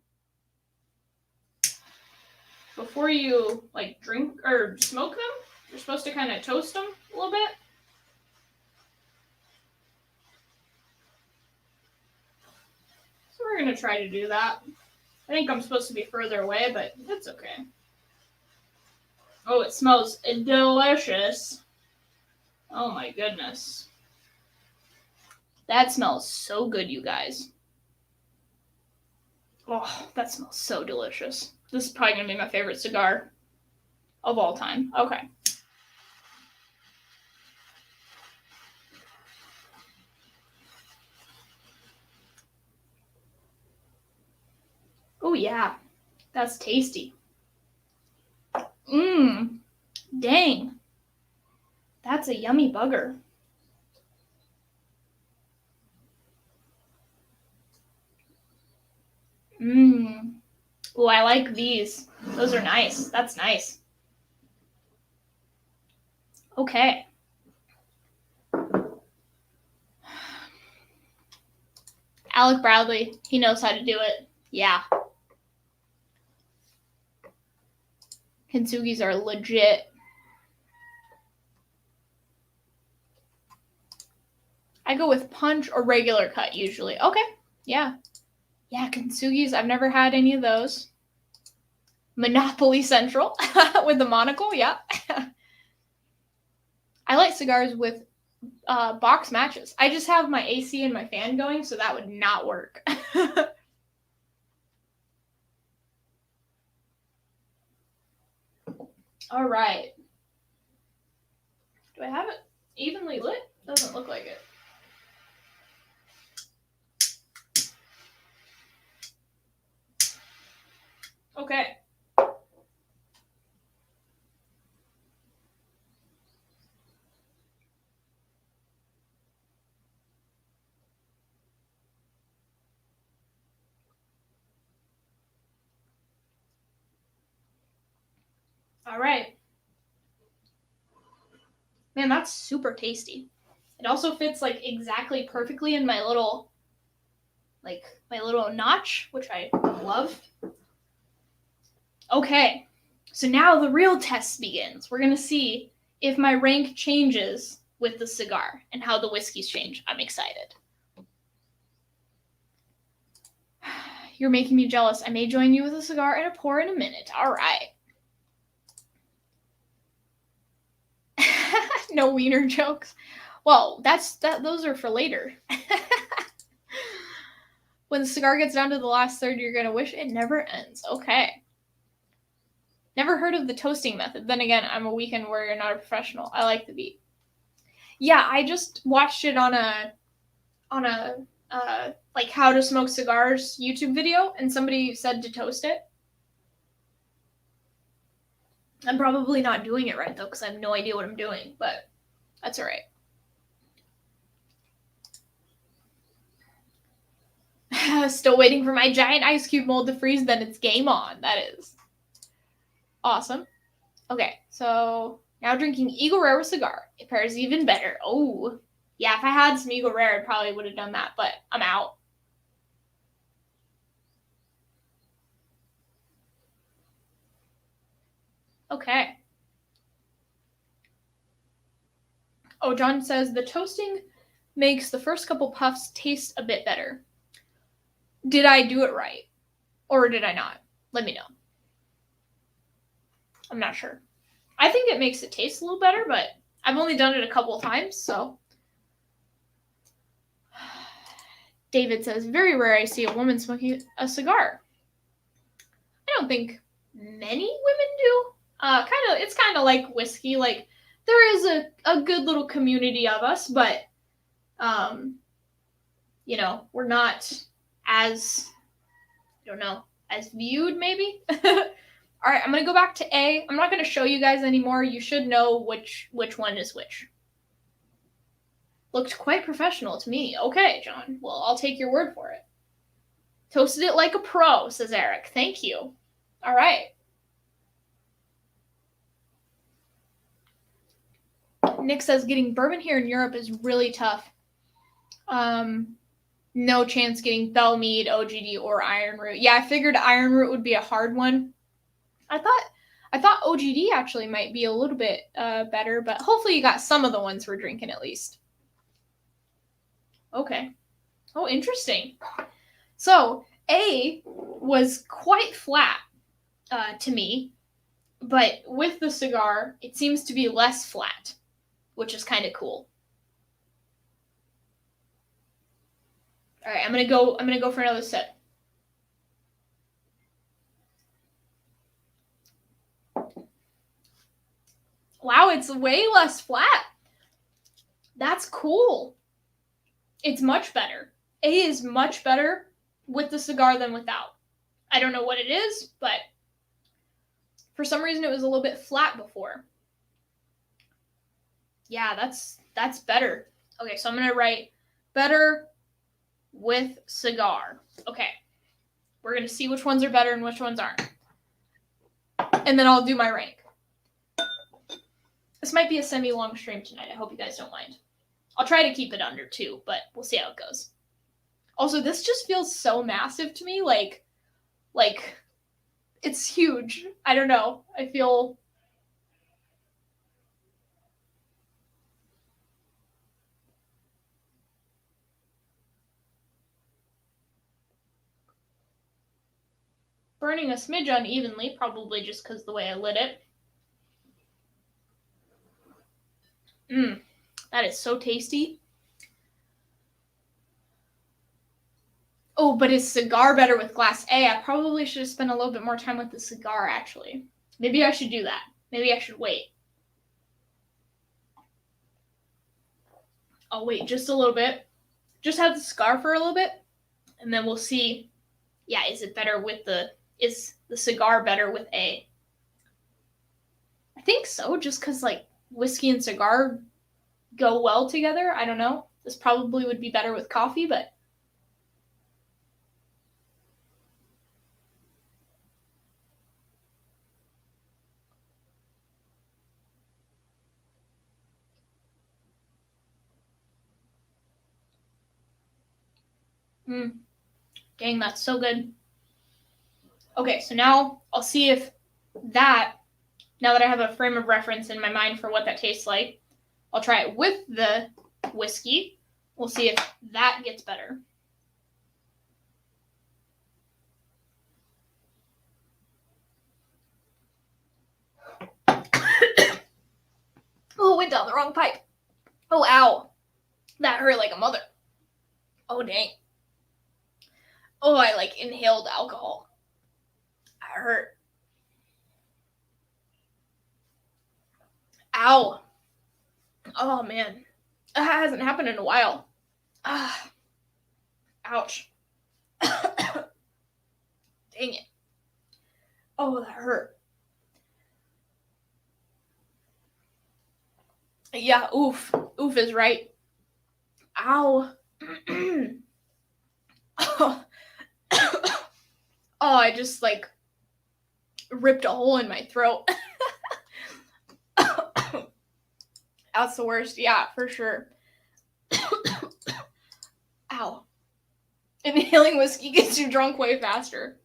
like drink or smoke them. You're supposed to kind of toast them a little bit. So we're going to try to do that. I think I'm supposed to be further away, but that's okay. Oh, it smells delicious. Oh my goodness. That smells so good, you guys. Oh, that smells so delicious. This is probably going to be my favorite cigar of all time. Okay. Oh, yeah. That's tasty. Dang. That's a yummy bugger. Oh, I like these. Those are nice. That's nice. Okay. Alec Bradley, he knows how to do it. Yeah. Kintsugis are legit. I go with punch or regular cut usually. Okay. Yeah. Yeah, Kintsugis, I've never had any of those. Monopoly Central with the monocle, yeah. I like cigars with box matches. I just have my AC and my fan going, so that would not work. All right. Do I have it evenly lit? Doesn't look like it. Okay. All right. Man, that's super tasty. It also fits like exactly perfectly in my little notch, which I love. Okay. So now the real test begins. We're going to see if my rank changes with the cigar and how the whiskeys change. I'm excited. You're making me jealous. I may join you with a cigar and a pour in a minute. All right. No wiener jokes. Well, those are for later. When the cigar gets down to the last third, you're going to wish it never ends. Okay. Never heard of the toasting method. Then again, I'm a weekend warrior, not a professional. I like the beat. Yeah, I just watched it on a like how to smoke cigars YouTube video, and somebody said to toast it. I'm probably not doing it right though, because I have no idea what I'm doing, but that's all right. Still waiting for my giant ice cube mold to freeze, then it's game on. That is awesome. Okay, so now drinking Eagle Rare with cigar. It pairs even better. Oh, yeah, if I had some Eagle Rare, I probably would have done that, but I'm out. Okay. Oh, John says the toasting makes the first couple puffs taste a bit better. Did I do it right? Or did I not? Let me know. I'm not sure. I think it makes it taste a little better, but I've only done it a couple of times, so. David says, very rare I see a woman smoking a cigar. I don't think many women do. It's kind of like whiskey. Like, there is a good little community of us, but, we're not as, as viewed, maybe. All right, I'm going to go back to A. I'm not going to show you guys anymore. You should know which one is which. Looked quite professional to me. Okay, John. Well, I'll take your word for it. Toasted it like a pro, says Eric. Thank you. All right. Nick says getting bourbon here in Europe is really tough. No chance getting Belle, Meade, OGD, or Iron Root. Yeah, I figured Iron Root would be a hard one. I thought OGD actually might be a little bit better, but hopefully you got some of the ones we're drinking at least. Okay. Oh, interesting. So A was quite flat to me, but with the cigar, it seems to be less flat, which is kind of cool. All right, I'm gonna go for another sip. Wow, it's way less flat. That's cool. It's much better. A is much better with the cigar than without. I don't know what it is, but for some reason it was a little bit flat before. Yeah, that's better. Okay, so I'm going to write better with cigar. Okay. We're going to see which ones are better and which ones aren't. And then I'll do my rank. This might be a semi-long stream tonight. I hope you guys don't mind. I'll try to keep it under 2, but we'll see how it goes. Also, this just feels so massive to me. Like it's huge. I don't know. I feel... burning a smidge unevenly, probably just because the way I lit it. That is so tasty. Oh, but is cigar better with glass A? I probably should have spent a little bit more time with the cigar, actually. Maybe I should do that. Maybe I should wait. I'll wait just a little bit. Just have the cigar for a little bit, and then we'll see. Yeah, is the cigar better with A? I think so, just because like whiskey and cigar go well together. I don't know. This probably would be better with coffee, but dang, that's so good. Okay, so now I'll see if that, now that I have a frame of reference in my mind for what that tastes like, I'll try it with the whiskey. We'll see if that gets better. Oh, it went down the wrong pipe. Oh, ow. That hurt like a mother. Oh, dang. Oh, I like inhaled alcohol. That hurt. Ow. Oh, man. That hasn't happened in a while. Ouch. Dang it. Oh, that hurt. Yeah, oof. Oof is right. Ow. Oh, I just like ripped a hole in my throat. That's the worst. Yeah, for sure. Ow. Inhaling whiskey gets you drunk way faster.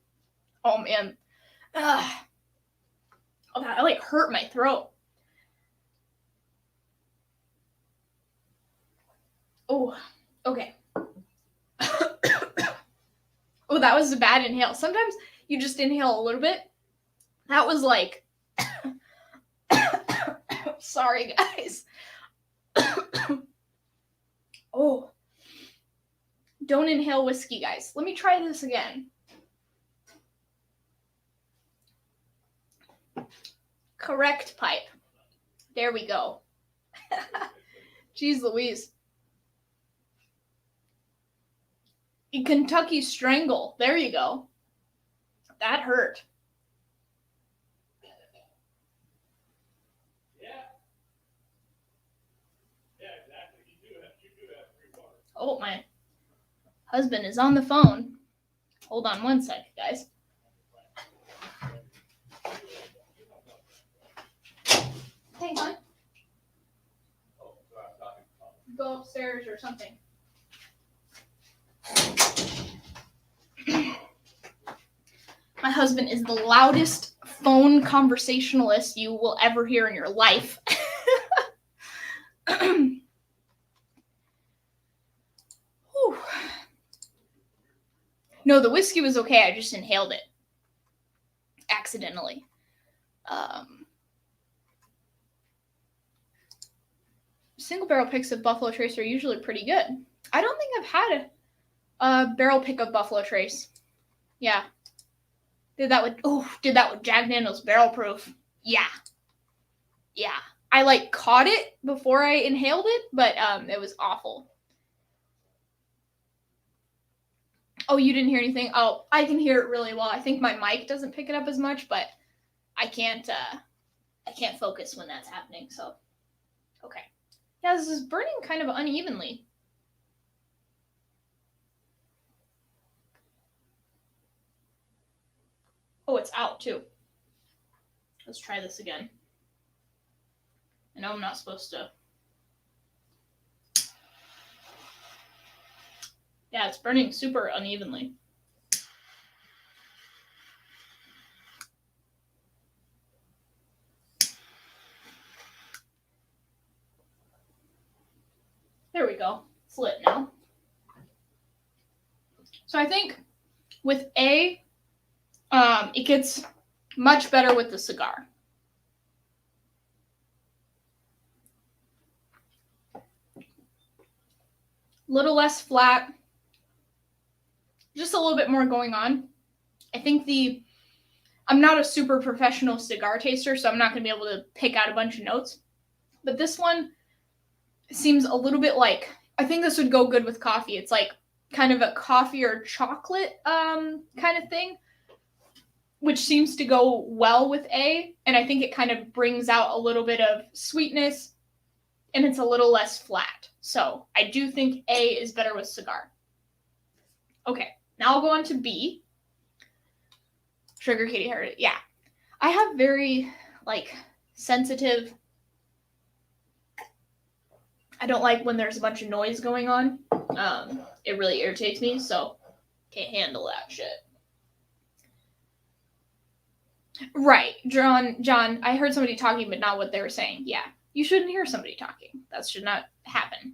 Oh, man. Oh, that like hurt my throat. Oh, okay. Oh, that was a bad inhale. Sometimes you just inhale a little bit. That was like... Sorry, guys. Oh. Don't inhale whiskey, guys. Let me try this again. Correct pipe. There we go. Jeez Louise. Kentucky Strangle. There you go. That hurt. Oh, my husband is on the phone. Hold on one second, guys. Hang on. Go upstairs or something. My husband is the loudest phone conversationalist you will ever hear in your life. No, the whiskey was okay. I just inhaled it accidentally. Single barrel picks of Buffalo Trace are usually pretty good. I don't think I've had a barrel pick of Buffalo Trace. Yeah. Did that with Jack Daniel's Barrel Proof. Yeah. I caught it before I inhaled it, but it was awful. Oh, you didn't hear anything? Oh, I can hear it really well. I think my mic doesn't pick it up as much, but I can't focus when that's happening, so okay. Yeah, this is burning kind of unevenly. Oh, it's out too. Let's try this again. I know I'm not supposed to. Yeah, it's burning super unevenly. There we go. It's lit now. So I think with A, it gets much better with the cigar. Little less flat. Just a little bit more going on. I think I'm not a super professional cigar taster, so I'm not going to be able to pick out a bunch of notes. But this one seems a little bit like, I think this would go good with coffee. It's like kind of a coffee or chocolate kind of thing, which seems to go well with A. And I think it kind of brings out a little bit of sweetness, and it's a little less flat. So I do think A is better with cigar. Okay, now I'll go on to B. Sugar Kitty heard it. Yeah. I have very, sensitive. I don't like when there's a bunch of noise going on. It really irritates me, so can't handle that shit. Right, John, I heard somebody talking, but not what they were saying. Yeah, you shouldn't hear somebody talking. That should not happen.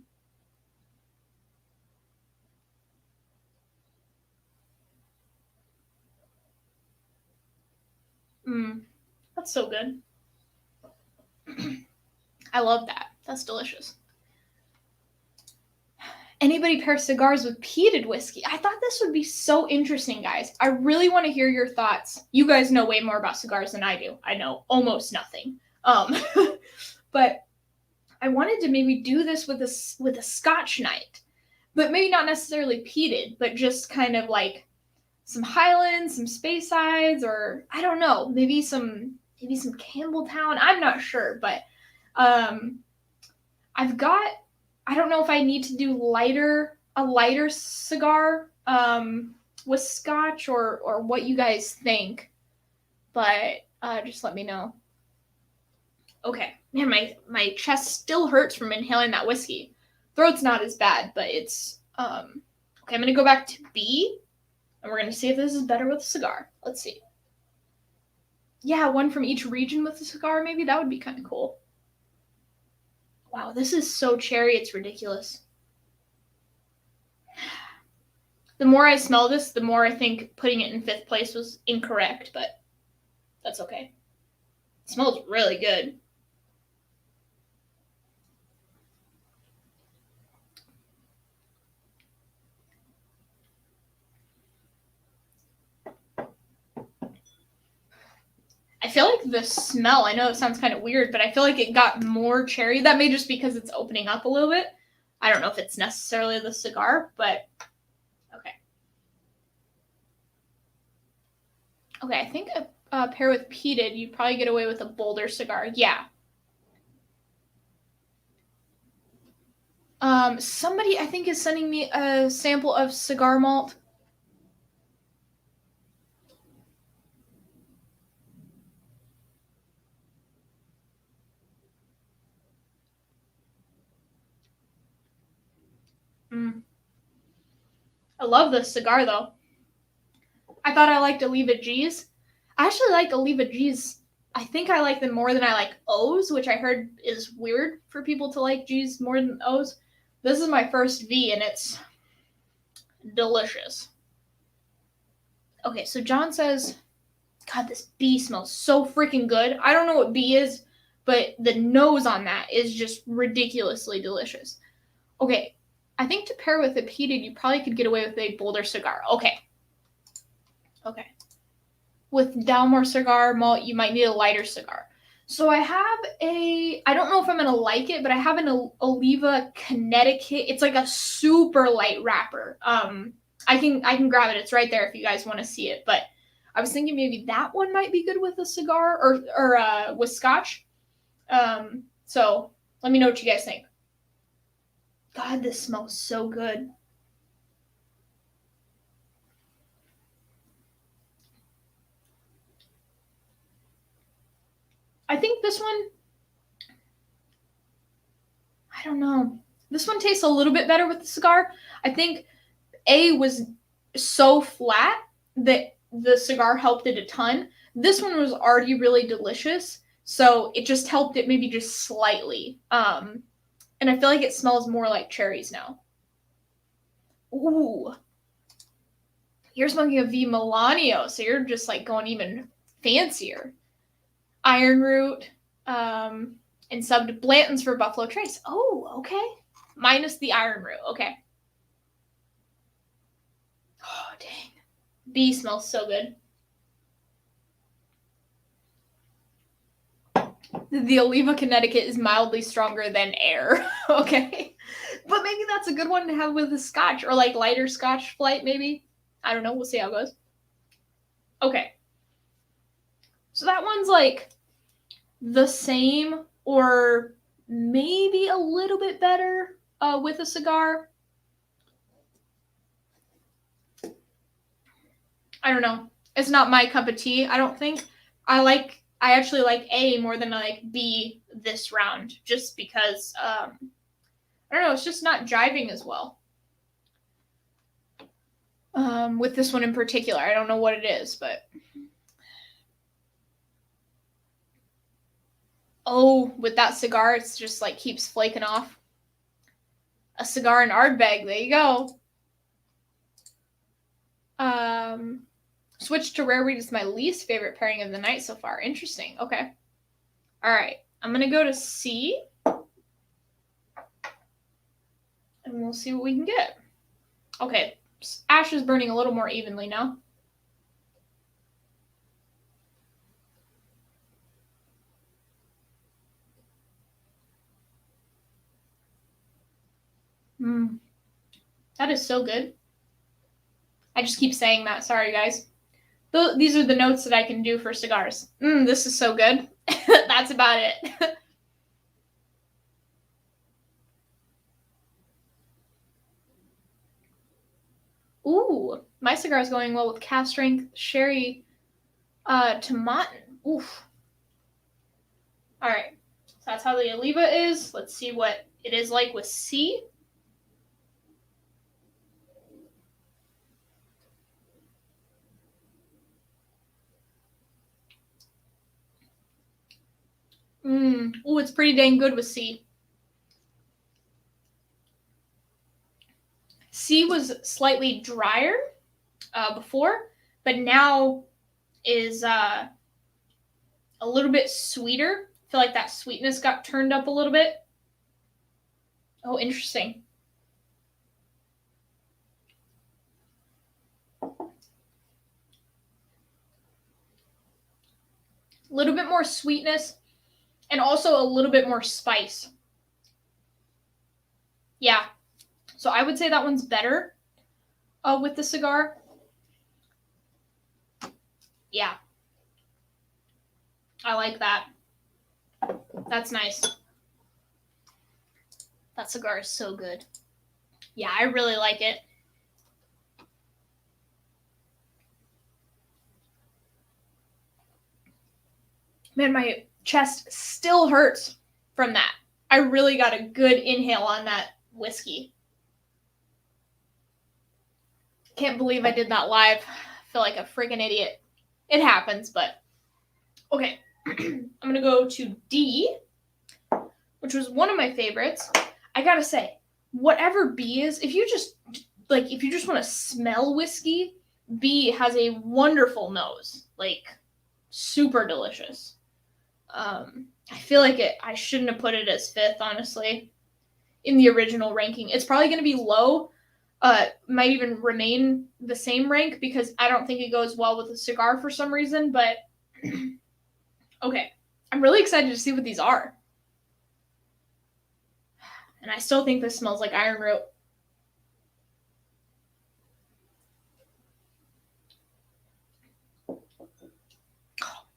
That's so good. I love that. That's delicious. Anybody pair cigars with peated whiskey? I thought this would be so interesting, guys. I really want to hear your thoughts. You guys know way more about cigars than I do. I know almost nothing. But I wanted to maybe do this with a Scotch night, but maybe not necessarily peated, but just kind of like some Highlands, some Speysides, or I don't know, maybe some Campbelltown. I'm not sure, but I don't know if I need to do a lighter cigar with Scotch or what you guys think, but just let me know. Okay, man, my chest still hurts from inhaling that whiskey. Throat's not as bad, but it's okay. I'm gonna go back to B, and we're gonna see if this is better with a cigar. Let's see. Yeah, one from each region with a cigar, maybe that would be kind of cool. Wow, this is so cherry, it's ridiculous. The more I smell this, the more I think putting it in 5th place was incorrect, but that's okay. It smells really good. I feel like the smell, I know it sounds kind of weird, but I feel like it got more cherry. That may just because it's opening up a little bit. I don't know if it's necessarily the cigar, but okay. Okay, I think a pair with peated, you'd probably get away with a bolder cigar. Yeah. Somebody I think is sending me a sample of cigar malt. I love this cigar though. I thought I liked Oliva G's. I actually like Oliva G's. I think I like them more than I like O's, which I heard is weird for people to like G's more than O's. This is my first V and it's delicious. Okay, so John says, God, this B smells so freaking good. I don't know what B is, but the nose on that is just ridiculously delicious. Okay, I think to pair with a peated, you probably could get away with a bolder cigar. Okay. With Dalmore cigar malt, you might need a lighter cigar. So I have I don't know if I'm going to like it, but I have an Oliva Connecticut. It's like a super light wrapper. I can grab it. It's right there if you guys want to see it. But I was thinking maybe that one might be good with a cigar or with scotch. So let me know what you guys think. God, this smells so good. I think this one, I don't know. This one tastes a little bit better with the cigar. I think A was so flat that the cigar helped it a ton. This one was already really delicious, so it just helped it maybe just slightly. And I feel like it smells more like cherries now. Ooh. You're smoking a V Milanio, so you're just like going even fancier. Iron Root, and subbed Blanton's for Buffalo Trace. Oh, okay. Minus the Iron Root. Okay. Oh, dang. B smells so good. The Oliva Connecticut is mildly stronger than air. Okay. But maybe that's a good one to have with a scotch or like lighter scotch flight, maybe. I don't know. We'll see how it goes. Okay. So that one's like the same or maybe a little bit better with a cigar. I don't know. It's not my cup of tea, I don't think. I actually like A more than I like B this round, just because I don't know, it's just not jiving as well. With this one in particular. I don't know what it is, but oh, with that cigar, it's just like keeps flaking off. A cigar and Ardbeg, there you go. Switch to rare wheat is my least favorite pairing of the night so far. Interesting. Okay. All right. I'm going to go to C. And we'll see what we can get. Okay. Ash is burning a little more evenly now. That is so good. I just keep saying that. Sorry, guys. These are the notes that I can do for cigars. This is so good. That's about it. Ooh, my cigar is going well with cast strength sherry tomatin. Oof. All right. So that's how the Oliva is. Let's see what it is like with C. Ooh, it's pretty dang good with C. C was slightly drier before, but now is a little bit sweeter. I feel like that sweetness got turned up a little bit. Oh, interesting. A little bit more sweetness, and also a little bit more spice. Yeah. So I would say that one's better with the cigar. Yeah. I like that. That's nice. That cigar is so good. Yeah, I really like it. Man, my chest still hurts from that. I really got a good inhale on that whiskey. Can't believe I did that live. I feel like a freaking idiot. It happens, but okay. I'm gonna go to D, which was one of my favorites. I gotta say, whatever B is, if you just want to smell whiskey, B has a wonderful nose, like super delicious. I feel like I shouldn't have put it as 5th, honestly, in the original ranking. It's probably going to be low. Might even remain the same rank because I don't think it goes well with a cigar for some reason, but okay. I'm really excited to see what these are. And I still think this smells like iron root.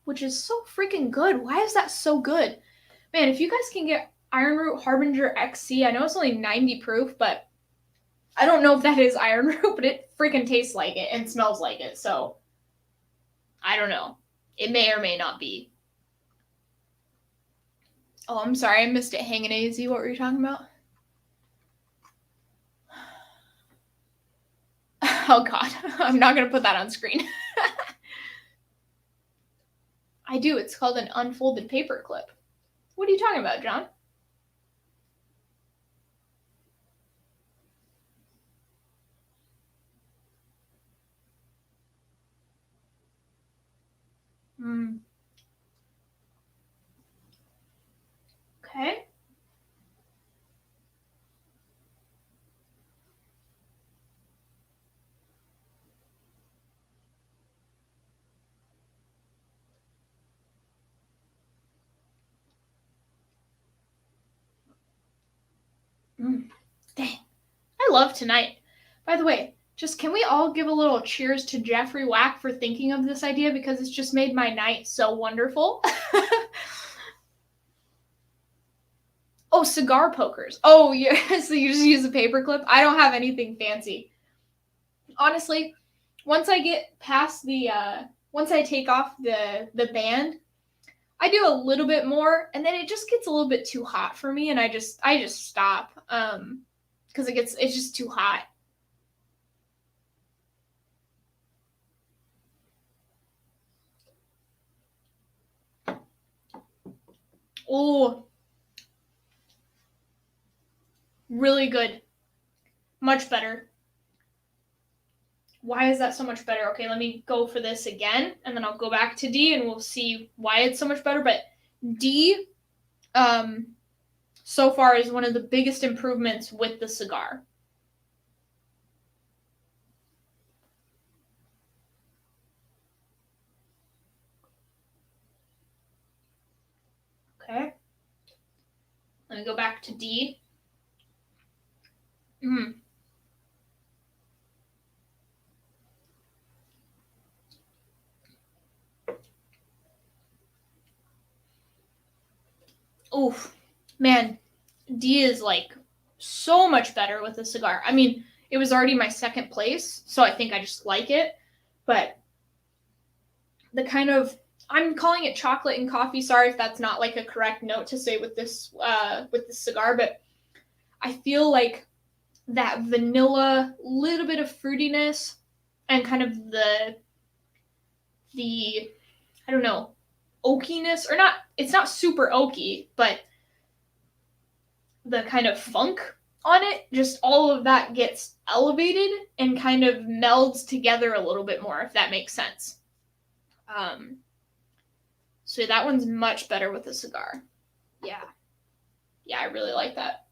Which is so freaking good. Why is that so good? Man, if you guys can get Iron Root Harbinger XC, I know it's only 90 proof, but I don't know if that is iron root, but it freaking tastes like it and smells like it. So I don't know. It may or may not be. Oh, I'm sorry. I missed it. Hanging AZ. What were you talking about? Oh, God. I'm not going to put that on screen. I do. It's called an unfolded paper clip. What are you talking about, John? Okay. Dang. I love tonight. By the way, just can we all give a little cheers to Jeffrey Wack for thinking of this idea because it's just made my night so wonderful. Oh, cigar pokers. Oh, yeah. So you just use a paper clip? I don't have anything fancy. Honestly, once I get past once I take off the band, I do a little bit more, and then it just gets a little bit too hot for me, and I just stop because it's just too hot. Oh, really good. Much better. Why is that so much better? Okay, let me go for this again, and then I'll go back to D, and we'll see why it's so much better. But D, so far is one of the biggest improvements with the cigar. Okay. Let me go back to D. Oof, man, D is like so much better with a cigar. I mean, it was already my second place, so I think I just like it. But the kind of I'm calling it chocolate and coffee. Sorry if that's not like a correct note to say with this cigar, but I feel like that vanilla, little bit of fruitiness, and kind of the I don't know, oakiness, or not. It's not super oaky, but the kind of funk on it, just all of that gets elevated and kind of melds together a little bit more, if that makes sense. So that one's much better with a cigar. Yeah. Yeah, I really like that.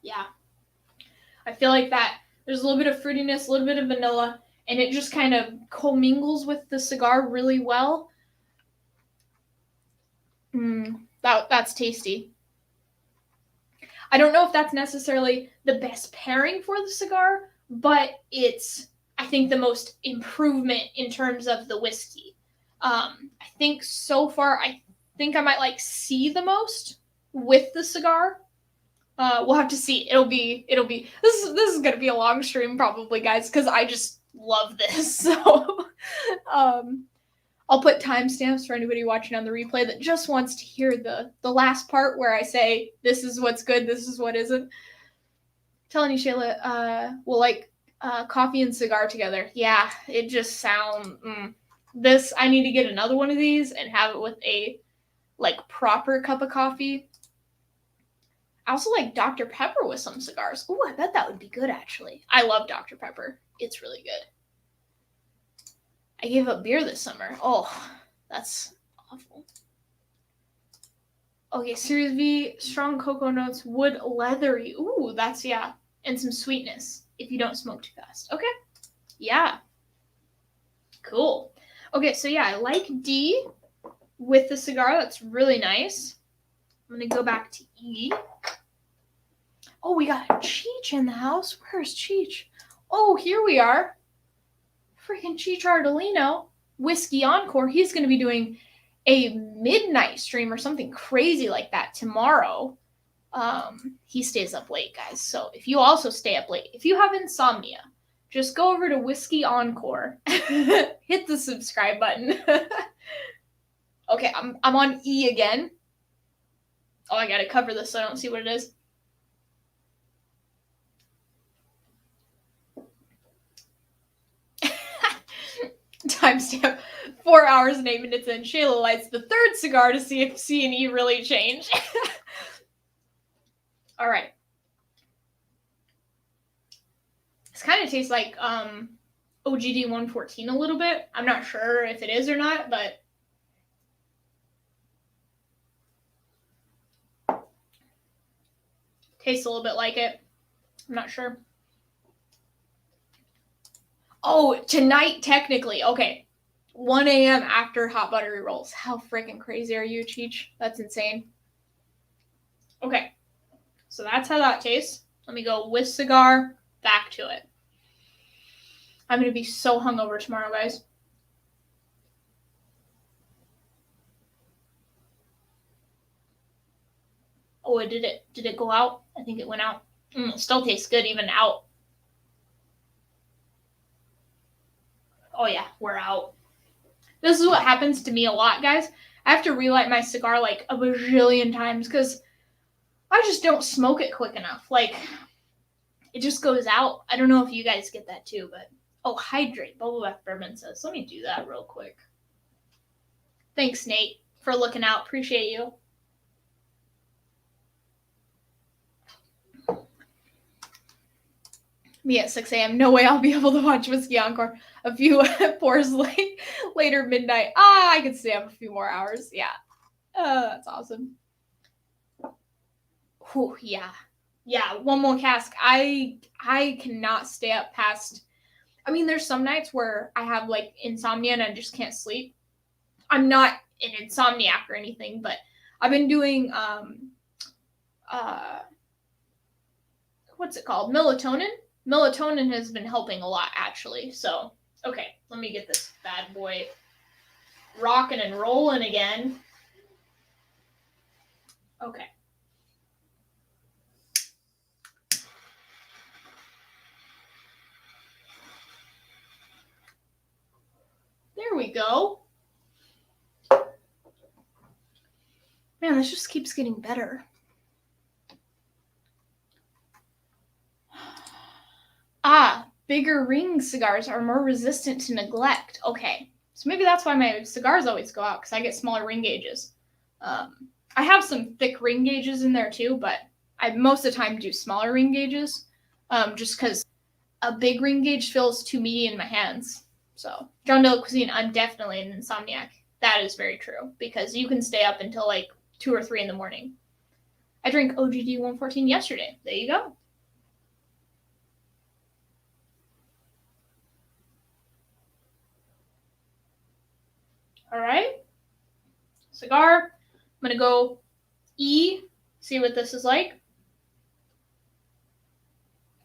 Yeah. I feel like that there's a little bit of fruitiness, a little bit of vanilla, and it just kind of commingles with the cigar really well. That's tasty. I don't know if that's necessarily the best pairing for the cigar, but it's, I think, the most improvement in terms of the whiskey. I think so far, I think I might like C the most with the cigar. We'll have to see. It'll be. This is gonna be a long stream probably, guys, because I just love this. So, I'll put timestamps for anybody watching on the replay that just wants to hear the last part where I say this is what's good, this is what isn't. Telling you, Shayla, we'll like coffee and cigar together. Yeah, it just sounds. This, I need to get another one of these and have it with a like proper cup of coffee. I also like Dr. Pepper with some cigars. Ooh, I bet that would be good, actually. I love Dr. Pepper. It's really good. I gave up beer this summer. Oh, that's awful. Okay, Series V, strong cocoa notes, wood leathery. Ooh, that's, yeah. And some sweetness if you don't smoke too fast. Okay. Yeah. Cool. Okay, so yeah, I like D with the cigar. That's really nice. I'm going to go back to E. Oh, we got Cheech in the house. Where's Cheech? Oh, here we are. Freaking Cheech Ardolino. Whiskey Encore. He's going to be doing a midnight stream or something crazy like that tomorrow. He stays up late, guys. So if you also stay up late, if you have insomnia, just go over to Whiskey Encore. Hit the subscribe button. Okay, I'm on E again. Oh, I gotta cover this so I don't see what it is. Timestamp 4 hours and 8 minutes in. Shayla lights the third cigar to see if C and E really change. All right. This kind of tastes like OGD 114 a little bit. I'm not sure if it is or not, but tastes a little bit like it. I'm not sure. Oh, tonight, technically. Okay. 1 a.m. after hot buttery rolls. How freaking crazy are you, Cheech? That's insane. Okay. So that's how that tastes. Let me go with cigar, back to it. I'm going to be so hungover tomorrow, guys. Oh, did it go out? I think it went out. It still tastes good even out. Oh yeah, we're out. This is what happens to me a lot, guys. I have to relight my cigar like a bajillion times because I just don't smoke it quick enough. Like, it just goes out. I don't know if you guys get that too, but oh, hydrate. Bubble Bath Bourbon says. Let me do that real quick. Thanks, Nate, for looking out. Appreciate you. Me at 6 a.m. No way I'll be able to watch Whiskey Encore a few pours later midnight. I could stay up a few more hours. Yeah. That's awesome. Whew, yeah. Yeah, one more cask. I cannot stay up past. I mean, there's some nights where I have like insomnia and I just can't sleep. I'm not an insomniac or anything, but I've been doing what's it called? Melatonin. Melatonin has been helping a lot, actually. So, okay, let me get this bad boy rocking and rolling again. Okay. There we go. Man, this just keeps getting better. Bigger ring cigars are more resistant to neglect. Okay, so maybe that's why my cigars always go out, because I get smaller ring gauges. I have some thick ring gauges in there too, but I most of the time do smaller ring gauges, just because a big ring gauge feels too meaty in my hands. So, John de la Cuisine, I'm definitely an insomniac. That is very true, because you can stay up until like 2 or 3 in the morning. I drank OGD 114 yesterday. There you go. All right. Cigar. I'm going to go E. See what this is like.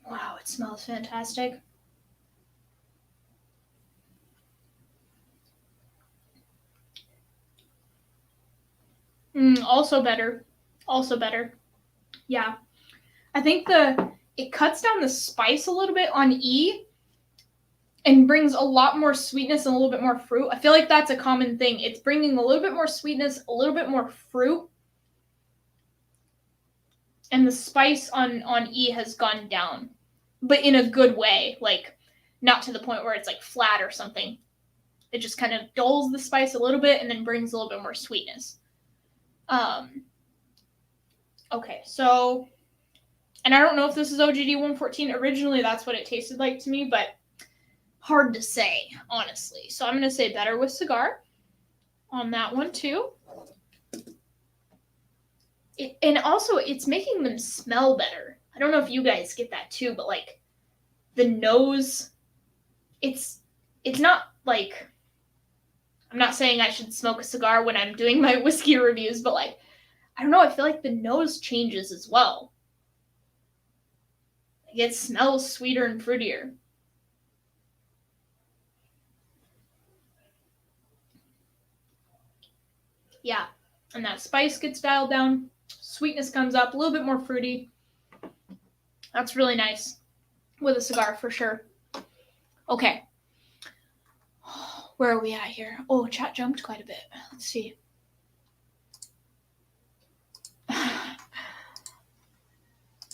Wow, it smells fantastic. Also better. Also better. Yeah. I think it cuts down the spice a little bit on E and brings a lot more sweetness and a little bit more fruit. I feel like that's a common thing. It's bringing a little bit more sweetness, a little bit more fruit, and the spice on E has gone down, but in a good way, like not to the point where it's like flat or something. It just kind of dulls the spice a little bit and then brings a little bit more sweetness. Okay, so, and I don't know if this is OGD 114. Originally, that's what it tasted like to me, but hard to say, honestly. So I'm going to say better with Cigar on that one, too. And also, it's making them smell better. I don't know if you guys get that, too, but, like, the nose, it's not, like, I'm not saying I should smoke a cigar when I'm doing my whiskey reviews, but, like, I don't know, I feel like the nose changes as well. It smells sweeter and fruitier. Yeah, and that spice gets dialed down. Sweetness comes up, a little bit more fruity. That's really nice with a cigar for sure. Okay. Where are we at here? Oh, chat jumped quite a bit. Let's see.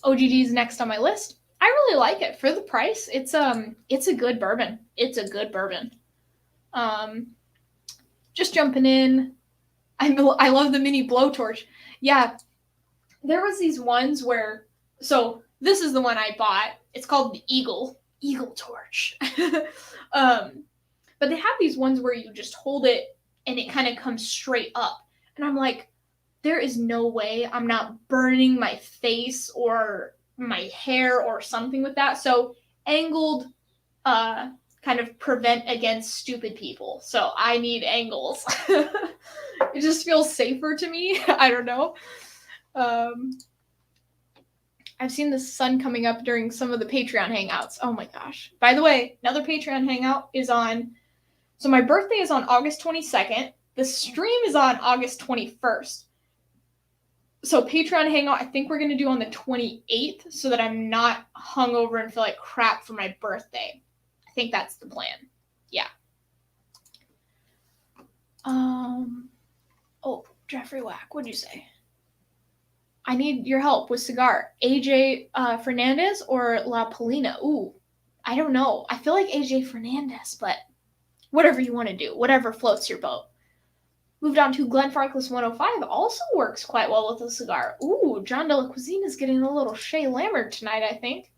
OGD is next on my list. I really like it for the price. It's a good bourbon. It's a good bourbon. Just jumping in. I love the mini blowtorch. Yeah, there was these ones where, so this is the one I bought. It's called the Eagle Torch. But they have these ones where you just hold it and it kind of comes straight up. And I'm like, there is no way I'm not burning my face or my hair or something with that. So angled kind of prevent against stupid people. So I need angles. It just feels safer to me. I don't know. I've seen the sun coming up during some of the Patreon hangouts. Oh my gosh. By the way, another Patreon hangout is on, so my birthday is on August 22nd. The stream is on August 21st. So Patreon hangout, I think we're going to do on the 28th so that I'm not hungover and feel like crap for my birthday. I think that's the plan. Yeah. Oh, Jeffrey Wack, what'd you say? I need your help with Cigar. AJ Fernandez or La Polina? Ooh, I don't know. I feel like AJ Fernandez, but whatever you want to do. Whatever floats your boat. Moved on to Glenfarclas 105. Also works quite well with a cigar. Ooh, John de la Cuisine is getting a little Shea Lammert tonight, I think.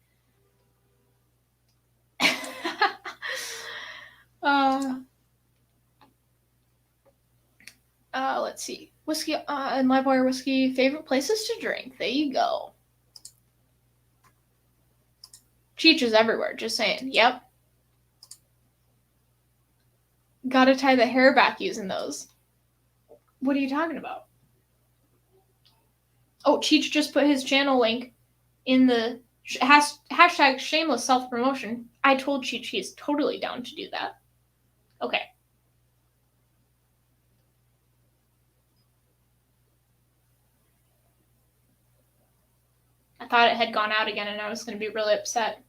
Let's see. Whiskey and Livewire whiskey. Favorite places to drink. There you go. Cheech is everywhere. Just saying. Yep. Gotta tie the hair back using those. What are you talking about? Oh, Cheech just put his channel link in the hashtag shameless self-promotion. I told Cheech he's totally down to do that. Okay. I thought it had gone out again and I was going to be really upset.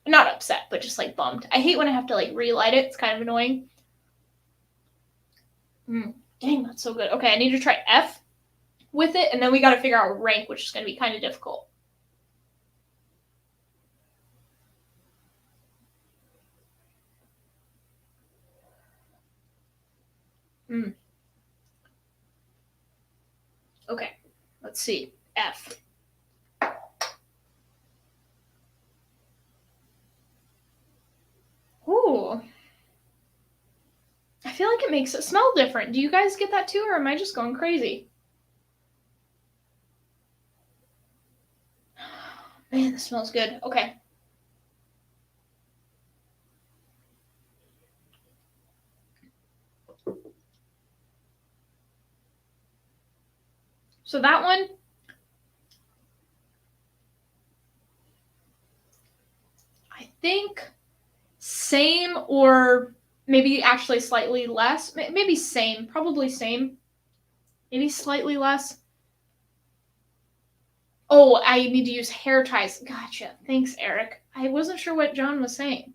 Not upset, but just like bummed. I hate when I have to like relight it. It's kind of annoying. Dang, that's so good. Okay, I need to try F with it, and then we got to figure out rank, which is going to be kind of difficult. Okay, let's see. F. Ooh. I feel like it makes it smell different. Do you guys get that too, or am I just going crazy? Man, this smells good. Okay. So that one, I think same or maybe actually slightly less. Maybe same, probably same. Maybe slightly less. Oh, I need to use hair ties. Gotcha. Thanks, Eric. I wasn't sure what John was saying.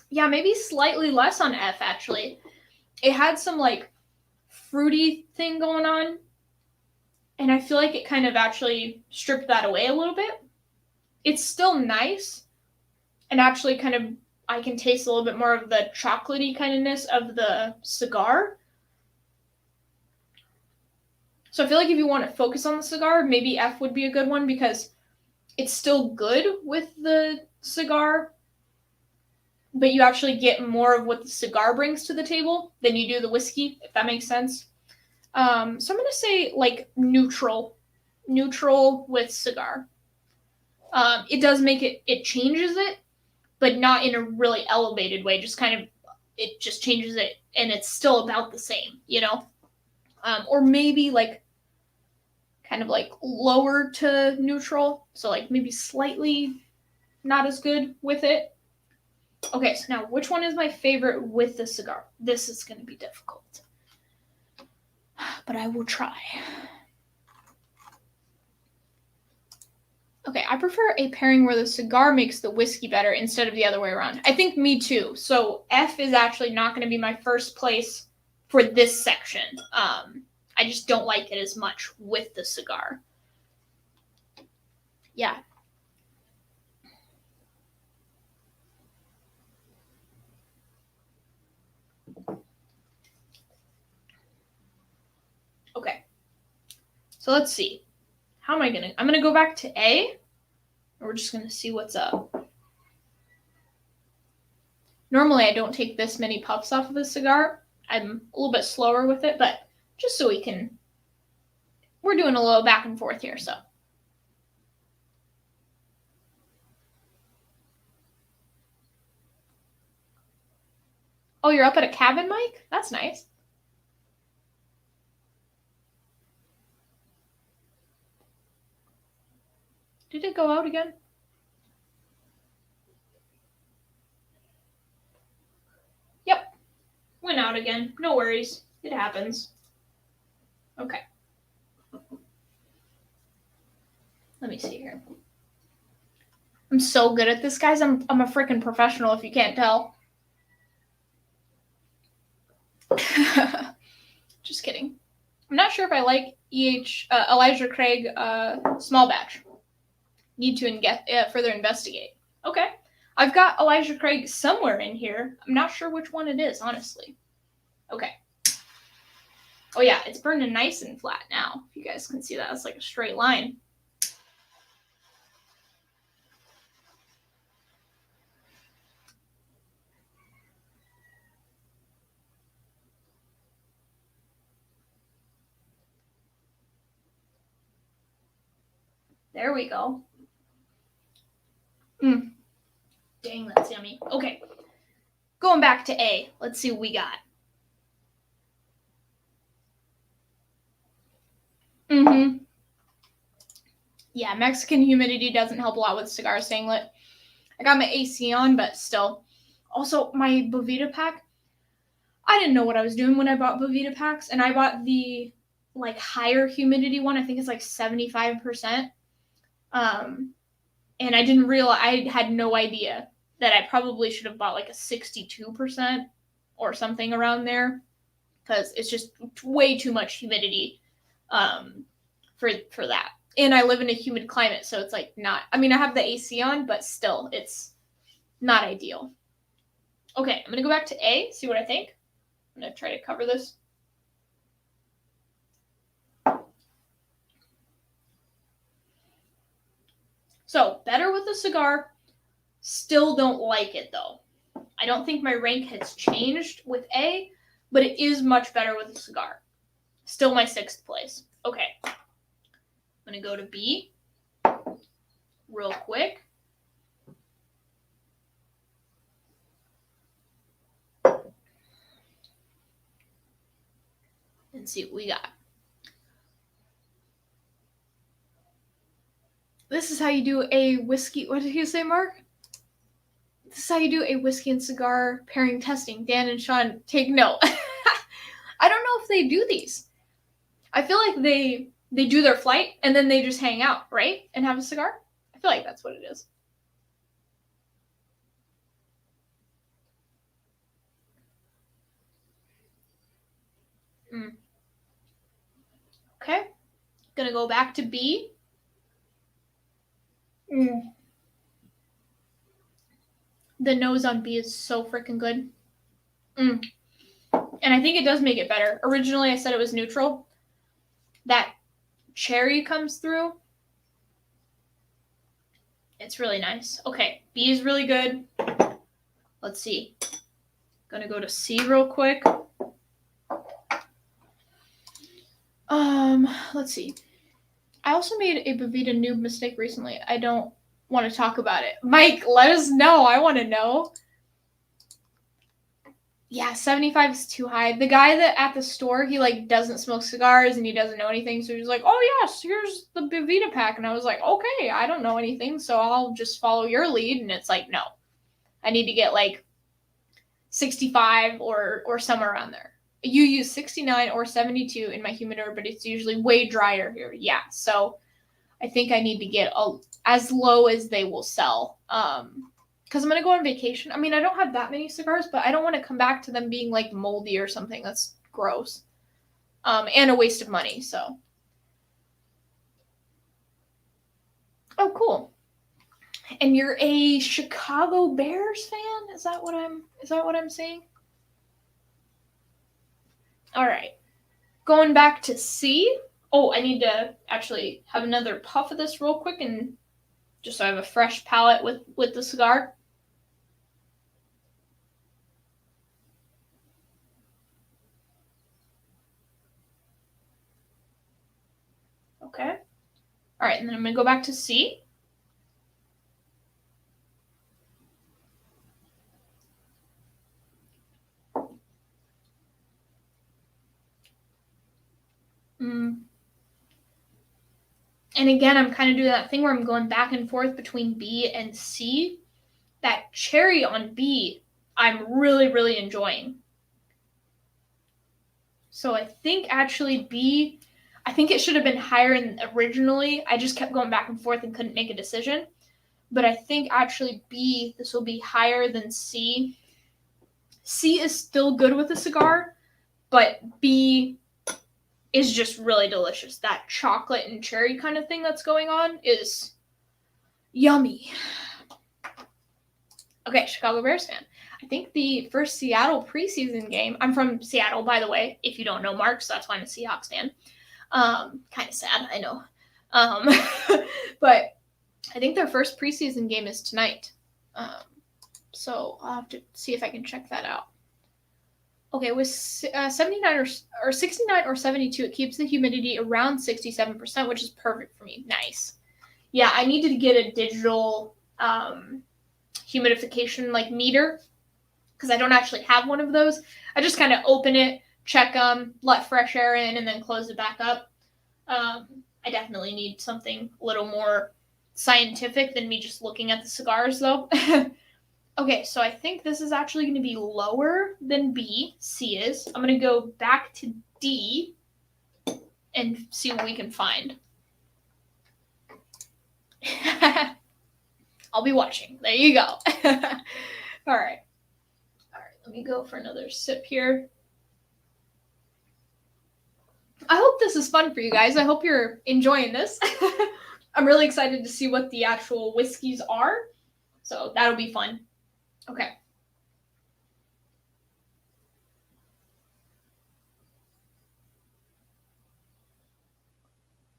Yeah, maybe slightly less on F, actually. It had some, like, fruity thing going on, and I feel like it kind of actually stripped that away a little bit. It's still nice, and actually kind of, I can taste a little bit more of the chocolatey kindness of the cigar. So I feel like if you want to focus on the cigar, maybe F would be a good one because it's still good with the cigar, but you actually get more of what the cigar brings to the table than you do the whiskey, if that makes sense. So I'm going to say like neutral with cigar. It does make it changes it, but not in a really elevated way. Just kind of, it just changes it and it's still about the same, you know? Or maybe like kind of like lower to neutral. So like maybe slightly not as good with it. Okay, so now which one is my favorite with the cigar? This is going to be difficult, but I will try. Okay, I prefer a pairing where the cigar makes the whiskey better instead of the other way around. I think me too. So F is actually not going to be my first place for this section. I just don't like it as much with the cigar. Yeah. Okay. So let's see. How am I going to... I'm going to go back to A. Or we're just going to see what's up. Normally, I don't take this many puffs off of the cigar. I'm a little bit slower with it, but just so we can... We're doing a little back and forth here, so... Oh, you're up at a cabin mic? That's nice. Did it go out again? Yep. Went out again. No worries. It happens. Okay. Let me see here. I'm so good at this, guys. I'm a freaking professional if you can't tell. Just kidding. I'm not sure if I like Elijah Craig small batch. Need to further investigate. Okay. I've got Elijah Craig somewhere in here. I'm not sure which one it is, honestly. Okay. Oh yeah, it's burning nice and flat now. If you guys can see that, it's like a straight line. There we go. Dang, that's yummy. Okay. Going back to A. Let's see what we got. Yeah, Mexican humidity doesn't help a lot with cigar staying lit. I got my AC on, but still. Also, my Bovita pack, I didn't know what I was doing when I bought Bovita packs, and I bought the like higher humidity one. I think it's like 75%. And I didn't realize, I had no idea that I probably should have bought like a 62% or something around there, because it's just way too much humidity for that. And I live in a humid climate, so it's like not, I mean, I have the AC on, but still, it's not ideal. Okay, I'm going to go back to A, see what I think. I'm going to try to cover this. So, better with the cigar. Still don't like it, though. I don't think my rank has changed with A, but it is much better with a cigar. Still my 6th place. Okay. I'm going to go to B real quick. And see what we got. This is how you do a whiskey. What did you say, Mark? This is how you do a whiskey and cigar pairing testing. Dan and Sean, take note. I don't know if they do these. I feel like they do their flight and then they just hang out, right? And have a cigar. I feel like that's what it is. Okay. Gonna go back to B. The nose on B is so freaking good. And I think it does make it better. Originally, I said it was neutral. That cherry comes through. It's really nice. Okay, B is really good. Let's see. Gonna go to C real quick. Let's see. I also made a Bovita noob mistake recently. I don't want to talk about it. Mike, let us know. I want to know. Yeah, 75 is too high. The guy that at the store, he like doesn't smoke cigars and he doesn't know anything. So he's like, oh yes, here's the Bovita pack. And I was like, okay, I don't know anything. So I'll just follow your lead. And it's like, no, I need to get like 65 or somewhere around there. You use 69 or 72 in my humidor, but it's usually way drier here. Yeah. So I think I need to get as low as they will sell. Because I'm going to go on vacation. I mean, I don't have that many cigars, but I don't want to come back to them being like moldy or something. That's gross. And a waste of money. So. Oh, cool. And you're a Chicago Bears fan? Is that what I'm saying? All right. Going back to C. Oh, I need to actually have another puff of this real quick and just so I have a fresh palate with the cigar. Okay. All right, and then I'm going to go back to C. And again, I'm kind of doing that thing where I'm going back and forth between B and C. That cherry on B, I'm really, really enjoying. So I think actually B, I think it should have been higher originally. I just kept going back and forth and couldn't make a decision. But I think actually B, this will be higher than C. C is still good with a cigar, but B is just really delicious. That chocolate and cherry kind of thing that's going on is yummy. Okay, Chicago Bears fan. I think the first Seattle preseason game, I'm from Seattle, by the way, if you don't know Mark, so that's why I'm a Seahawks fan. Kind of sad, I know. But I think their first preseason game is tonight. So I'll have to see if I can check that out. Okay, with 79 or 69 or 72, it keeps the humidity around 67%, which is perfect for me. Nice. Yeah, I needed to get a digital humidification like meter because I don't actually have one of those. I just kind of open it, check them, let fresh air in, and then close it back up. I definitely need something a little more scientific than me just looking at the cigars, though. Okay, so I think this is actually going to be lower than B. C is. I'm going to go back to D and see what we can find. I'll be watching. There you go. All right. Let me go for another sip here. I hope this is fun for you guys. I hope you're enjoying this. I'm really excited to see what the actual whiskeys are. So that'll be fun. Okay.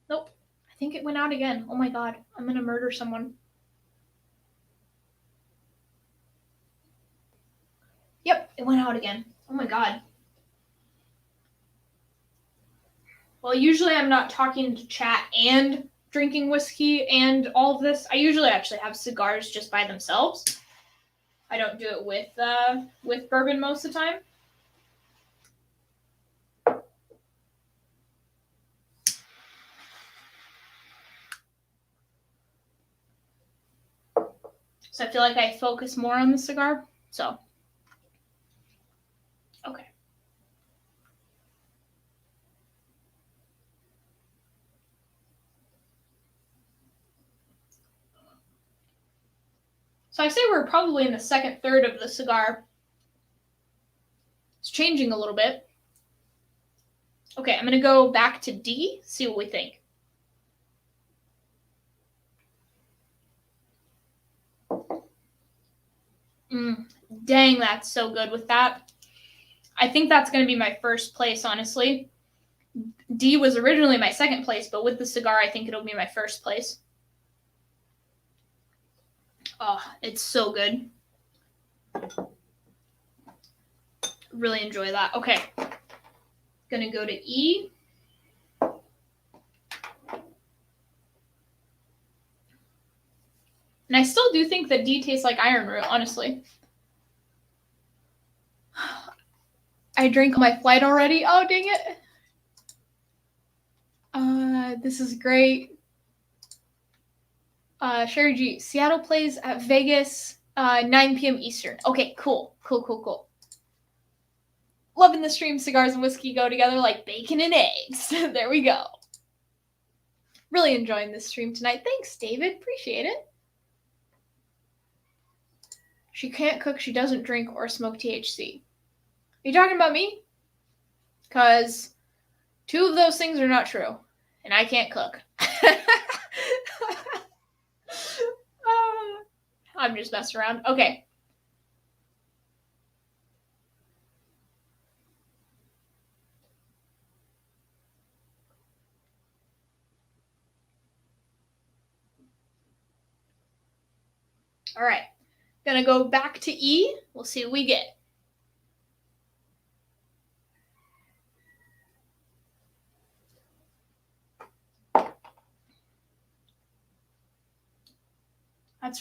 Nope. I think it went out again. Oh my god. I'm going to murder someone. Yep, it went out again. Oh my god. Well, usually I'm not talking to chat and drinking whiskey and all of this. I usually actually have cigars just by themselves. I don't do it with bourbon most of the time. So I feel like I focus more on the cigar. So, okay. So I say we're probably in the second third of the cigar. It's changing a little bit. Okay, I'm going to go back to D, see what we think. Dang, that's so good with that. I think that's going to be my first place, honestly. D was originally my second place, but with the cigar, I think it'll be my first place. Oh, it's so good. Really enjoy that. Okay. Gonna go to E. And I still do think that D tastes like iron root, honestly. I drank my flight already. Oh, dang it. This is great. Sherry G. Seattle plays at Vegas, 9 p.m. Eastern. Okay, cool. Loving the stream. Cigars and whiskey go together like bacon and eggs. There we go. Really enjoying this stream tonight. Thanks, David. Appreciate it. She can't cook, she doesn't drink, or smoke THC. Are you talking about me? Because 2 of those things are not true. And I can't cook. I'm just messing around. Okay. All right. Gonna go back to E. We'll see what we get.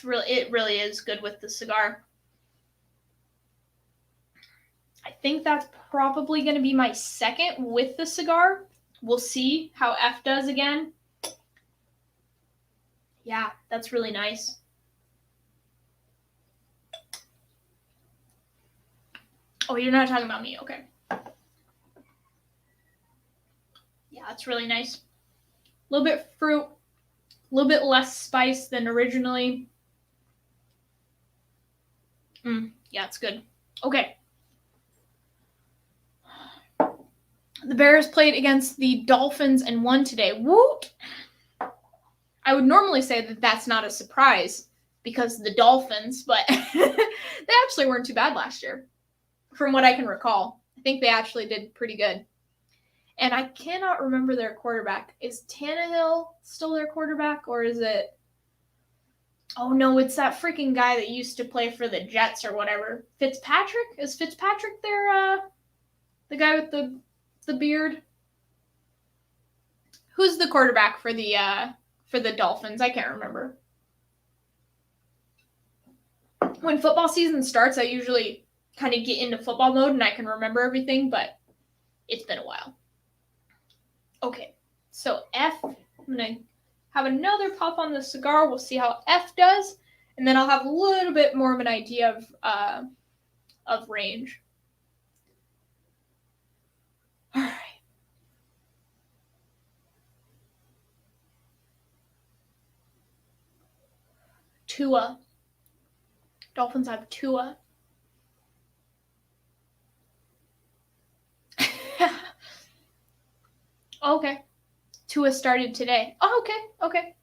It really is good with the cigar. I think that's probably going to be my second with the cigar. We'll see how F does again. Yeah, that's really nice. Oh, you're not talking about me. Okay. Yeah, that's really nice. A little bit fruit, a little bit less spice than originally. Yeah, it's good. Okay. The Bears played against the Dolphins and won today. Woo! I would normally say that that's not a surprise because the Dolphins, but they actually weren't too bad last year, from what I can recall. I think they actually did pretty good. And I cannot remember their quarterback. Is Tannehill still their quarterback, or is it... Oh, no, it's that freaking guy that used to play for the Jets or whatever. Fitzpatrick? Is Fitzpatrick their, the guy with the beard? Who's the quarterback for the Dolphins? I can't remember. When football season starts, I usually kind of get into football mode and I can remember everything, but it's been a while. Okay, so F, I'm going to have another pop on the cigar. We'll see how F does, and then I'll have a little bit more of an idea of range. All right. Tua. Dolphins have Tua. Okay. Tua started today. Oh, okay.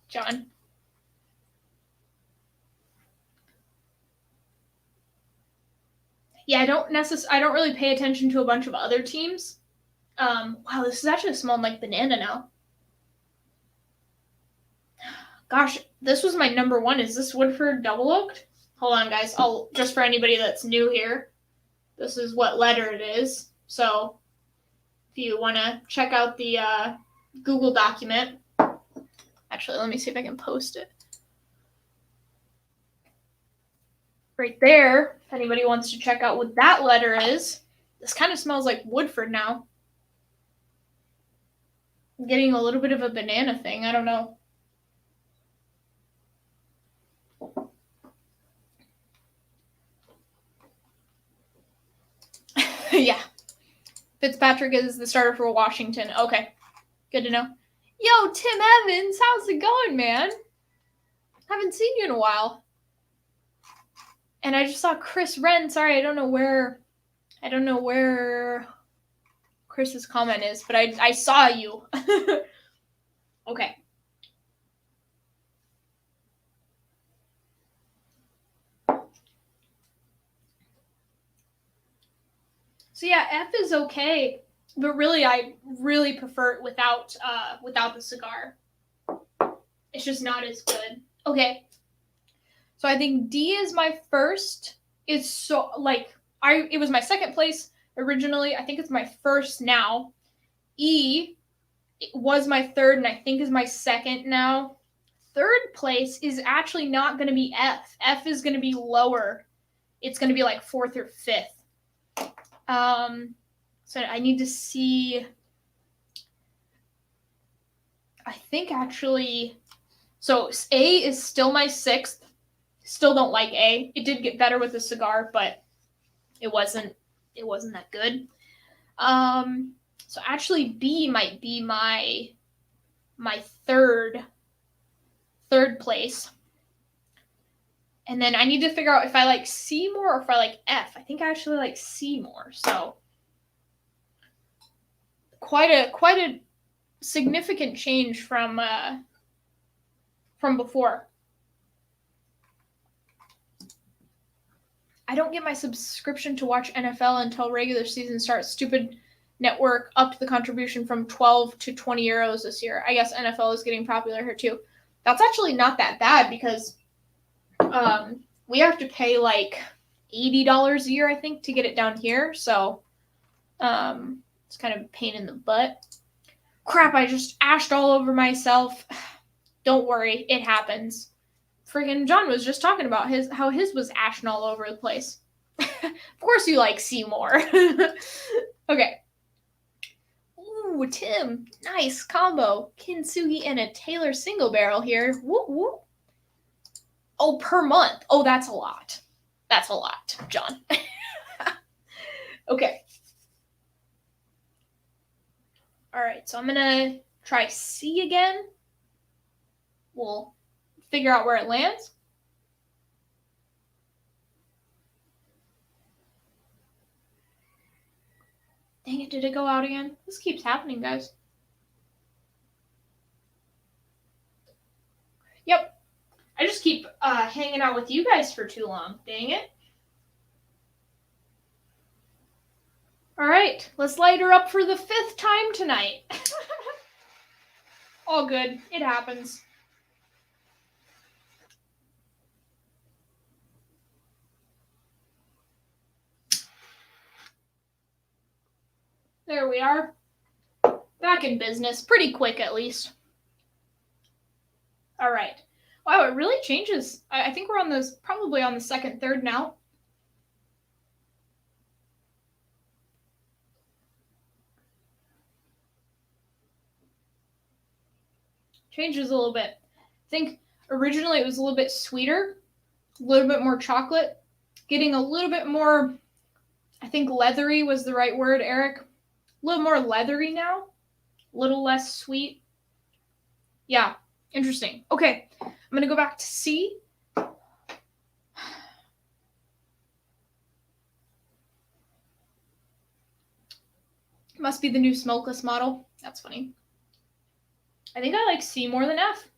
John. Yeah, I don't really pay attention to a bunch of other teams. Wow, this is actually smelling like banana now. Gosh, this was my number one. Is this Woodford double oaked? hold on, guys. Just for anybody that's new here, this is what letter it is. So if you want to check out the Google document, actually, let me see if I can post it. Right there, if anybody wants to check out what that letter is. This kind of smells like Woodford now. I'm getting a little bit of a banana thing. I don't know. Yeah. Fitzpatrick is the starter for Washington. Okay. Good to know. Yo, Tim Evans, how's it going, man? Haven't seen you in a while. And I just saw Chris Wren. Sorry, I don't know where Chris's comment is, but I saw you. Okay. So yeah, F is okay, but really I really prefer it without the cigar. It's just not as good. Okay. So I think D is my first. It's so it was my second place originally. I think it's my first now. E was my third and I think is my second now. Third place is actually not going to be F. F is going to be lower. It's going to be like fourth or fifth. So I need to see. I think actually, so A is still my sixth. Still don't like A. It did get better with the cigar, but it wasn't that good. So actually B might be my third place. And then I need to figure out if I like C more or if I like F. I think I actually like C more. So quite a significant change from before. I don't get my subscription to watch NFL until regular season starts. Stupid network upped the contribution from 12 to 20 euros this year. I guess NFL is getting popular here too. That's actually not that bad because we have to pay like $80 a year, I think, to get it down here. So it's kind of a pain in the butt. Crap, I just ashed all over myself. Don't worry, it happens. Friggin' John was just talking about how his was ashing all over the place. Of course you like Seymour. Okay. Ooh, Tim. Nice combo. Kintsugi and a Taylor single barrel here. Whoop, whoop. Oh, per month. Oh, that's a lot. That's a lot, John. Okay. All right, so I'm going to try C again. We'll figure out where it lands. Dang it, did it go out again? This keeps happening, guys. Yep. I just keep hanging out with you guys for too long. Dang it. All right, let's light her up for the 5th time tonight. All good. It happens. There we are. Back in business. Pretty quick, at least. All right. Wow, it really changes. I think we're probably on the second, third now. Changes a little bit. I think originally it was a little bit sweeter, a little bit more chocolate, getting a little bit more, I think leathery was the right word, Eric. A little more leathery now, a little less sweet. Yeah, interesting. Okay, I'm going to go back to C. Must be the new smokeless model. That's funny. I think I like C more than F.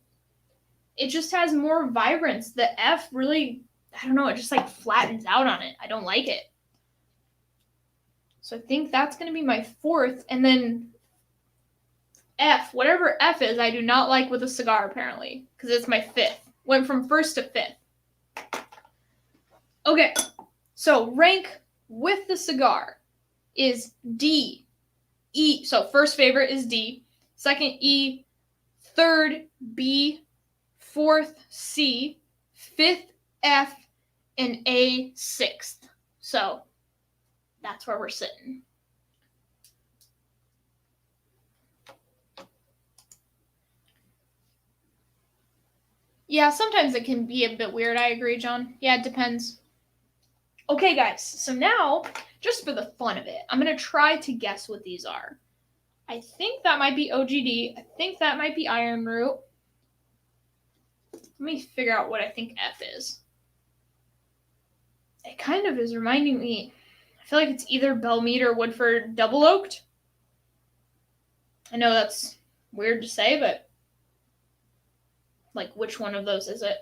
It just has more vibrance. The F really, I don't know, it just like flattens out on it. I don't like it. So I think that's going to be my 4th. And then F, whatever F is, I do not like with a cigar apparently, because it's my 5th. Went from 1st to 5th. Okay, so rank with the cigar is D, E. So first favorite is D, second E, third B, fourth C, fifth F, and A sixth. So that's where we're sitting. Yeah, sometimes it can be a bit weird. I agree, John. Yeah, it depends. Okay, guys, so now, just for the fun of it, I'm going to try to guess what these are. I think that might be OGD. I think that might be Iron Root. Let me figure out what I think F is. It kind of is reminding me, I feel like it's either Belle Meade or Woodford Double Oaked. I know that's weird to say, but like, which one of those is it?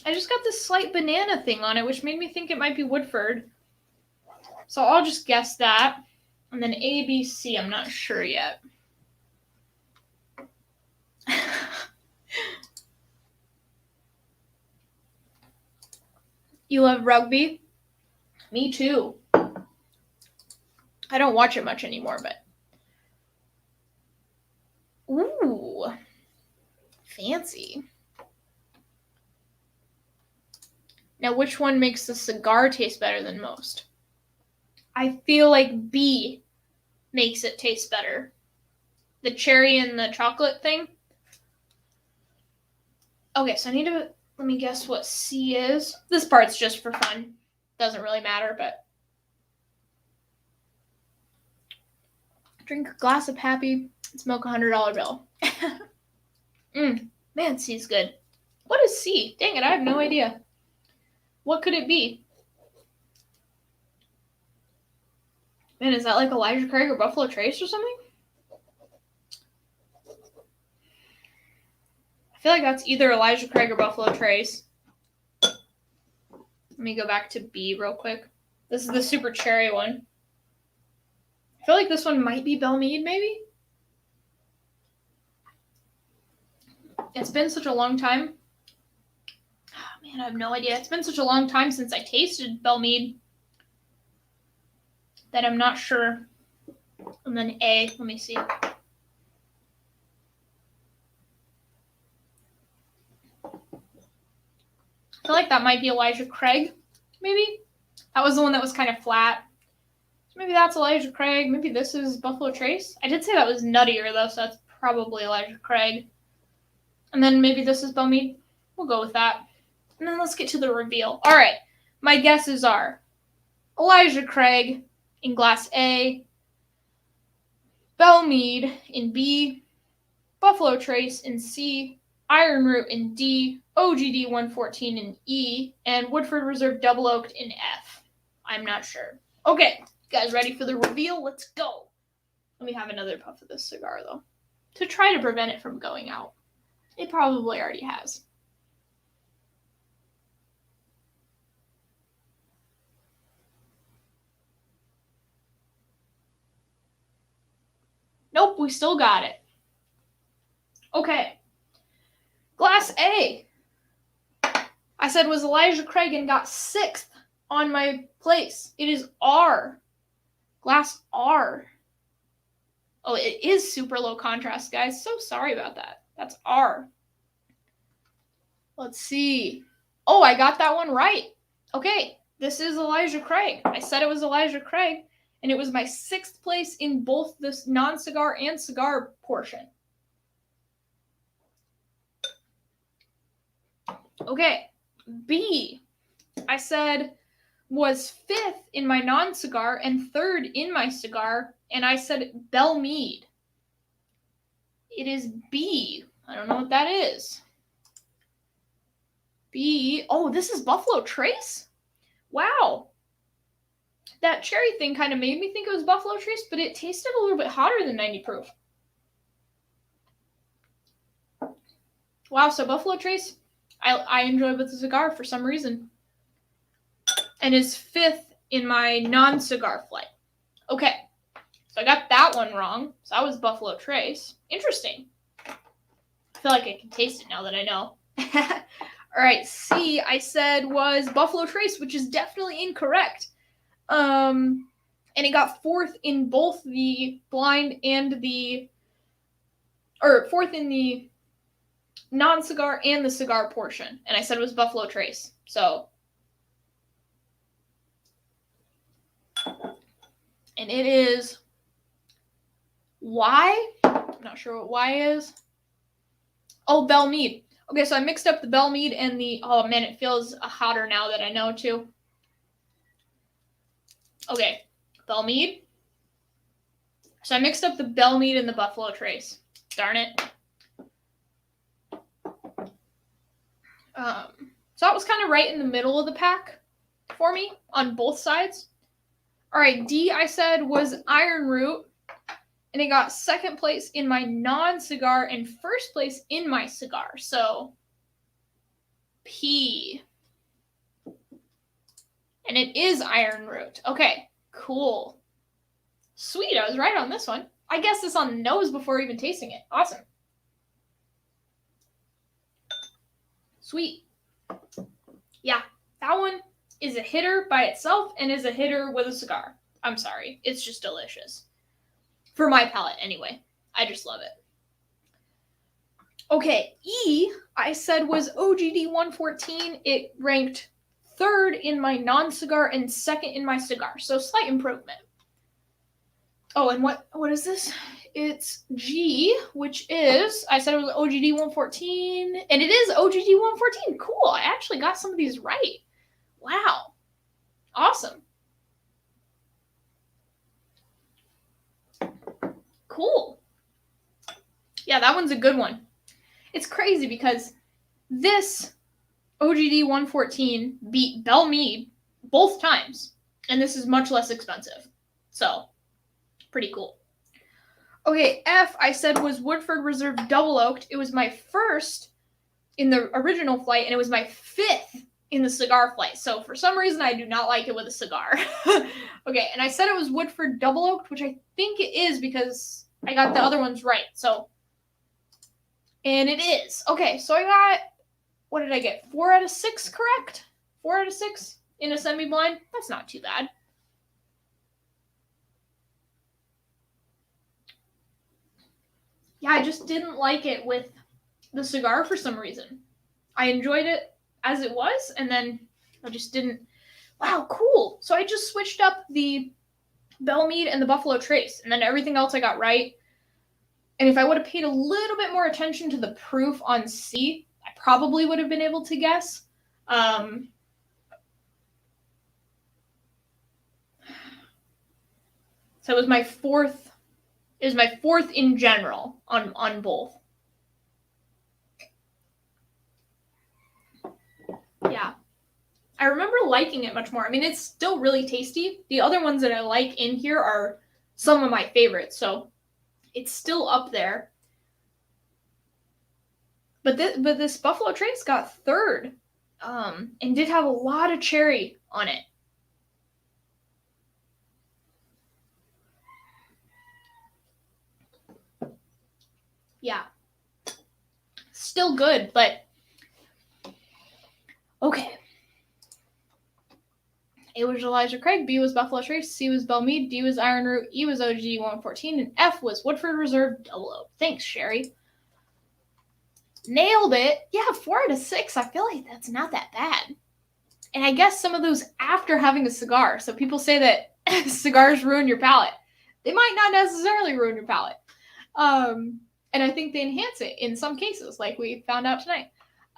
I just got this slight banana thing on it, which made me think it might be Woodford. So I'll just guess that. And then A, B, C, I'm not sure yet. You love rugby? Me too. I don't watch it much anymore, but... Ooh. Fancy. Now, which one makes the cigar taste better than most? I feel like B makes it taste better. The cherry and the chocolate thing. Okay, so let me guess what C is. This part's just for fun. Doesn't really matter, but. Drink a glass of happy and smoke a $100 bill. Man, C's good. What is C? Dang it, I have no idea. What could it be? Man, is that like Elijah Craig or Buffalo Trace or something? I feel like that's either Elijah Craig or Buffalo Trace. Let me go back to B real quick. This is the super cherry one. I feel like this one might be Belle Meade, maybe? It's been such a long time. Oh, man, I have no idea. It's been such a long time since I tasted Belle Meade that I'm not sure. And then A, let me see. I feel like that might be Elijah Craig, maybe? That was the one that was kind of flat. So maybe that's Elijah Craig. Maybe this is Buffalo Trace. I did say that was nuttier, though, so that's probably Elijah Craig. And then maybe this is Belle Meade. We'll go with that. And then let's get to the reveal. All right. My guesses are Elijah Craig in glass A, Belle Meade in B, Buffalo Trace in C, Iron Root in D, OGD 114 in E, and Woodford Reserve Double Oaked in F. I'm not sure. Okay, guys, ready for the reveal? Let's go. Let me have another puff of this cigar, though, to try to prevent it from going out. It probably already has. Nope, we still got it. Okay. Glass A, I said was Elijah Craig and got 6th on my place. It is R. Glass R. Oh, it is super low contrast, guys. So sorry about that. That's R. Let's see. Oh, I got that one right. Okay, this is Elijah Craig. I said it was Elijah Craig, and it was my 6th place in both this non-cigar and cigar portion. Okay, B, I said was 5th in my non-cigar and 3rd in my cigar, and I said Belle Meade. It is B. I don't know what that is. B. Oh, this is Buffalo Trace? Wow. That cherry thing kind of made me think it was Buffalo Trace, but it tasted a little bit hotter than 90 proof. Wow, so Buffalo Trace, I enjoy with the cigar for some reason. And is 5th in my non-cigar flight. Okay, So I got that one wrong. So that was Buffalo Trace. Interesting. I feel like I can taste it now that I know. All right, C, I said was Buffalo Trace, which is definitely incorrect. And it got fourth in both the blind and fourth in the non-cigar and the cigar portion. And I said it was Buffalo Trace. So, and it is Y. I'm not sure what Y is. Oh, Belle Meade. Okay, so I mixed up the Belle Meade and the, oh man, it feels hotter now that I know too. Okay, Belle Meade. So I mixed up the Belle Meade and the Buffalo Trace. Darn it. So that was kind of right in the middle of the pack for me on both sides. All right, D I said was Iron Root, and it got second place in my non-cigar and first place in my cigar. So P. And it is Iron Root. Okay, cool. Sweet, I was right on this one. I guessed this on the nose before even tasting it. Awesome. Sweet. Yeah, that one is a hitter by itself and is a hitter with a cigar. I'm sorry. It's just delicious. For my palate, anyway. I just love it. Okay, E, I said was OGD 114. It ranked third in my non-cigar and second in my cigar. So slight improvement. Oh, and what is this? It's G, which is, I said it was OGD 114, and it is OGD 114. Cool. I actually got some of these right. Wow. Awesome. Cool. Yeah, that one's a good one. It's crazy because this OGD 114 beat Belle Meade both times, and this is much less expensive. So, pretty cool. Okay, F, I said was Woodford Reserve Double Oaked. It was my first in the original flight, and it was my fifth in the cigar flight. So for some reason, I do not like it with a cigar. Okay, and I said it was Woodford Double Oaked, which I think it is because I got the other ones right. So, and it is. Okay, so I got, what did I get? 4 out of 6 correct? 4 out of 6 in a semi-blind? That's not too bad. Yeah, I just didn't like it with the cigar for some reason. I enjoyed it as it was, and then I just didn't. Wow, cool. So I just switched up the Belle Meade and the Buffalo Trace, and then everything else I got right. And if I would have paid a little bit more attention to the proof on C, I probably would have been able to guess. So it was my fourth. It was my fourth in general on both. Yeah. I remember liking it much more. I mean, it's still really tasty. The other ones that I like in here are some of my favorites, so it's still up there. But this Buffalo Trace got third, and did have a lot of cherry on it. Yeah. Still good, but okay. A was Elijah Craig, B was Buffalo Trace, C was Belle Meade, D was Iron Root, E was OG 114, and F was Woodford Reserve Double Oak. Thanks, Sherry. Nailed it. Yeah, 4 out of 6. I feel like that's not that bad. And I guess some of those after having a cigar. So people say that cigars ruin your palate. They might not necessarily ruin your palate. And I think they enhance it in some cases, like we found out tonight.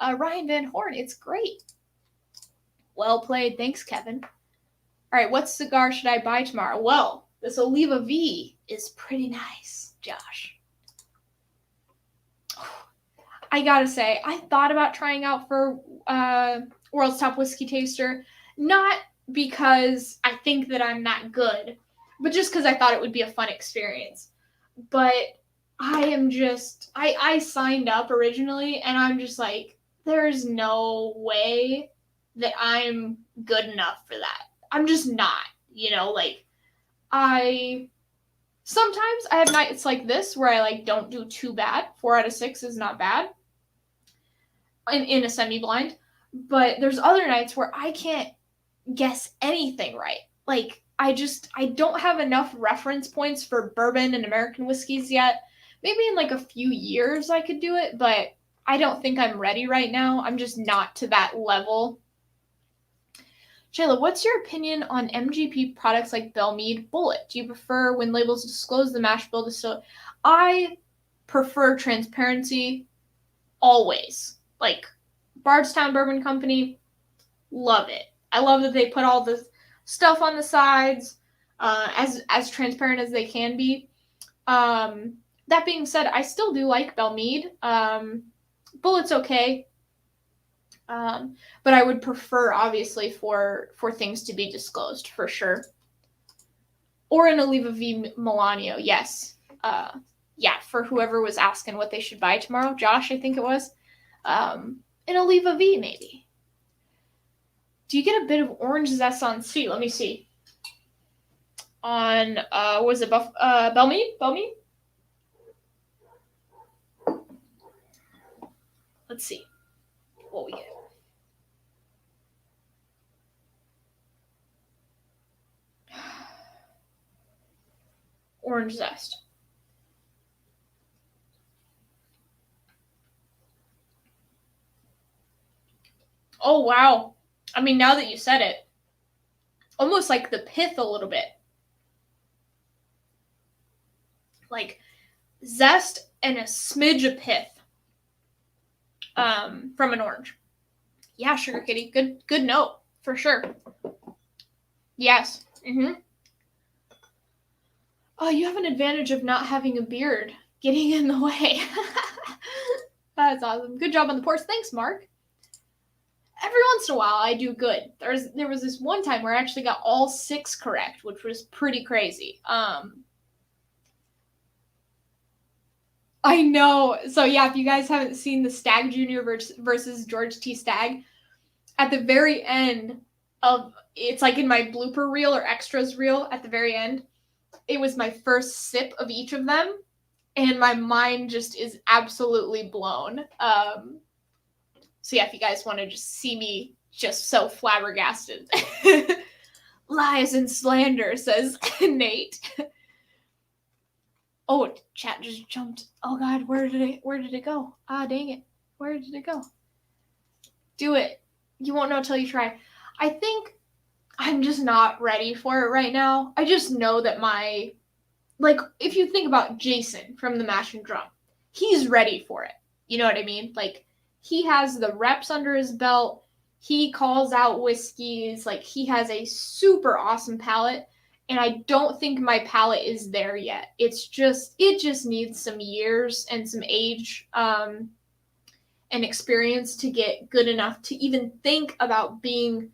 Ryan Van Horn, it's great. Well played. Thanks, Kevin. All right, what cigar should I buy tomorrow? Well, this Oliva V is pretty nice, Josh. I gotta say, I thought about trying out for World's Top Whiskey Taster, not because I think that I'm that good, but just because I thought it would be a fun experience. But I am just, I signed up originally, and I'm just like, there's no way that I'm good enough for that. I'm just not, like, I Sometimes I have nights like this where I like don't do too bad. 4 out of 6 is not bad in a semi-blind. But there's other nights where I can't guess anything right. Like I don't have enough reference points for bourbon and American whiskeys yet. Maybe in like a few years I could do it, but I don't think I'm ready right now. I'm just not to that level. Shayla, what's your opinion on MGP products like Belle, Meade, Bulleit? Do you prefer when labels disclose the mash bill distillery? I prefer transparency always. Like Bardstown Bourbon Company, love it. I love that they put all the stuff on the sides, as transparent as they can be. That being said, I still do like Belle Meade. Bulleit's okay. But I would prefer, obviously, for things to be disclosed, for sure. Or an Oliva V Lancero, yes. Yeah, for whoever was asking what they should buy tomorrow. Josh, I think it was. An Oliva V, maybe. Do you get a bit of orange zest on C? Let me see. On, was it Belle Meade? Belle Meade? Let's see what we get. Orange zest. Oh, wow. I mean, now that you said it, almost like the pith a little bit. Like zest and a smidge of pith from an orange. Yeah, Sugar Kitty. Good note, for sure. Yes. Mm-hmm. Oh, you have an advantage of not having a beard getting in the way. That's awesome. Good job on the pours. Thanks, Mark. Every once in a while, I do good. There was this one time where I actually got all 6 correct, which was pretty crazy. I know. So yeah, if you guys haven't seen the Stag Jr. versus George T. Stagg, at the very end of, it's like in my blooper reel or extras reel at the very end, it was my first sip of each of them, and my mind just is absolutely blown. So yeah, if you guys want to just see me just so flabbergasted. Lies and slander, says Nate. Oh, chat just jumped. Oh god, where did it go? Ah, dang it. Where did it go? Do it. You won't know till you try. I think I'm just not ready for it right now. I just know that like, if you think about Jason from the Mash and Drum, he's ready for it. You know what I mean? Like, he has the reps under his belt. He calls out whiskeys. Like, he has a super awesome palate. And I don't think my palate is there yet. It just needs some years and some age and experience to get good enough to even think about being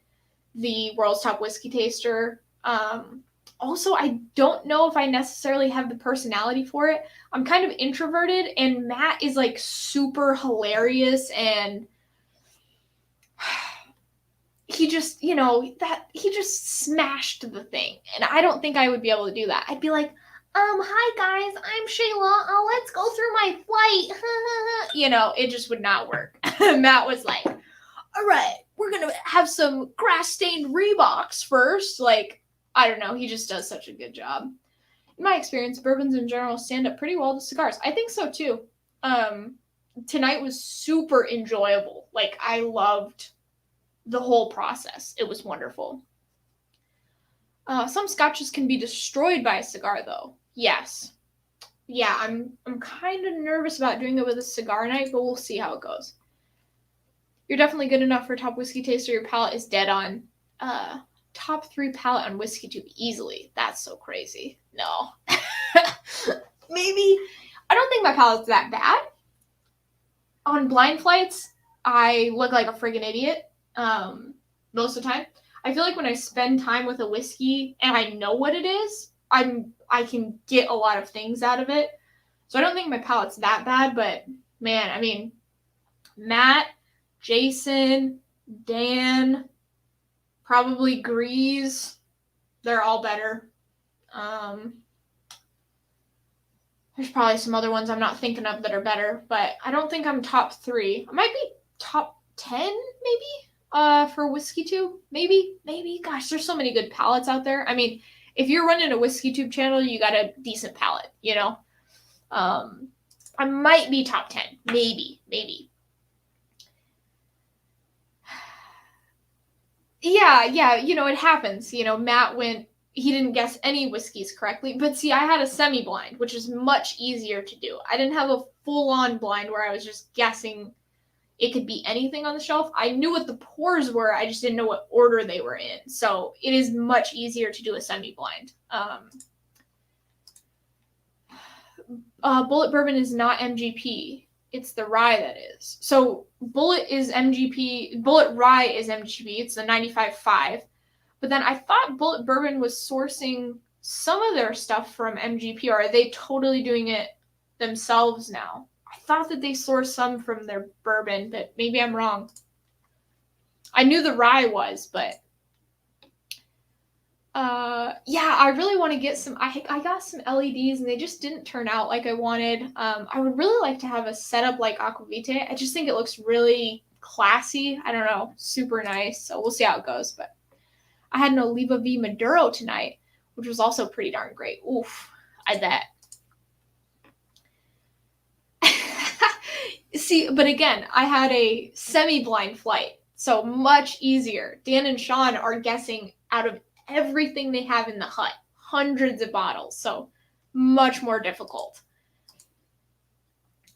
the world's top whiskey taster. Also, I don't know if I necessarily have the personality for it. I'm kind of introverted, and Matt is like super hilarious, and he just, he just smashed the thing. And I don't think I would be able to do that. I'd be like, hi guys, I'm Shayla. Let's go through my flight. It just would not work. Matt was like, all right, we're going to have some grass-stained Reeboks first. Like, I don't know. He just does such a good job. In my experience, bourbons in general stand up pretty well to cigars. I think so, too. Tonight was super enjoyable. Like, I loved the whole process. It was wonderful. Some scotches can be destroyed by a cigar, though. Yes. Yeah, I'm kind of nervous about doing it with a cigar night, but we'll see how it goes. You're definitely good enough for top whiskey taster. Your palate is dead on. Top 3 palate on whiskey tube easily. That's so crazy. No. Maybe. I don't think my palate's that bad. On blind flights, I look like a friggin' idiot most of the time. I feel like when I spend time with a whiskey and I know what it is, I can get a lot of things out of it. So I don't think my palate's that bad, but man, I mean, Matt, Jason, Dan, probably Grease, they're all better. There's probably some other ones I'm not thinking of that are better, but I don't think I'm top 3. I might be top 10, maybe, for Whiskey Tube. Maybe. Gosh, there's so many good palates out there. I mean, if you're running a Whiskey Tube channel, you got a decent palate, you know? I might be top 10. Maybe. Yeah, you know, it happens. You know, Matt he didn't guess any whiskeys correctly. But see, I had a semi-blind, which is much easier to do. I didn't have a full-on blind where I was just guessing it could be anything on the shelf. I knew what the pours were. I just didn't know what order they were in. So it is much easier to do a semi-blind. Bullet Bourbon is not MGP. It's the rye that is. So Bullet is MGP. Bullet Rye is MGP. It's the 95.5. But then I thought Bullet Bourbon was sourcing some of their stuff from MGP, or are they totally doing it themselves now? I thought that they sourced some from their bourbon, but maybe I'm wrong. I knew the rye was, but yeah, I really want to get some. I got some LEDs and they just didn't turn out like I wanted. I would really like to have a setup like Aquavite. I just think it looks really classy. I don't know, super nice. So we'll see how it goes. But I had an Oliva V Maduro tonight, which was also pretty darn great. Oof, I bet. See, but again, I had a semi-blind flight, so much easier. Dan and Sean are guessing out of everything they have in the hut, hundreds of bottles, so much more difficult.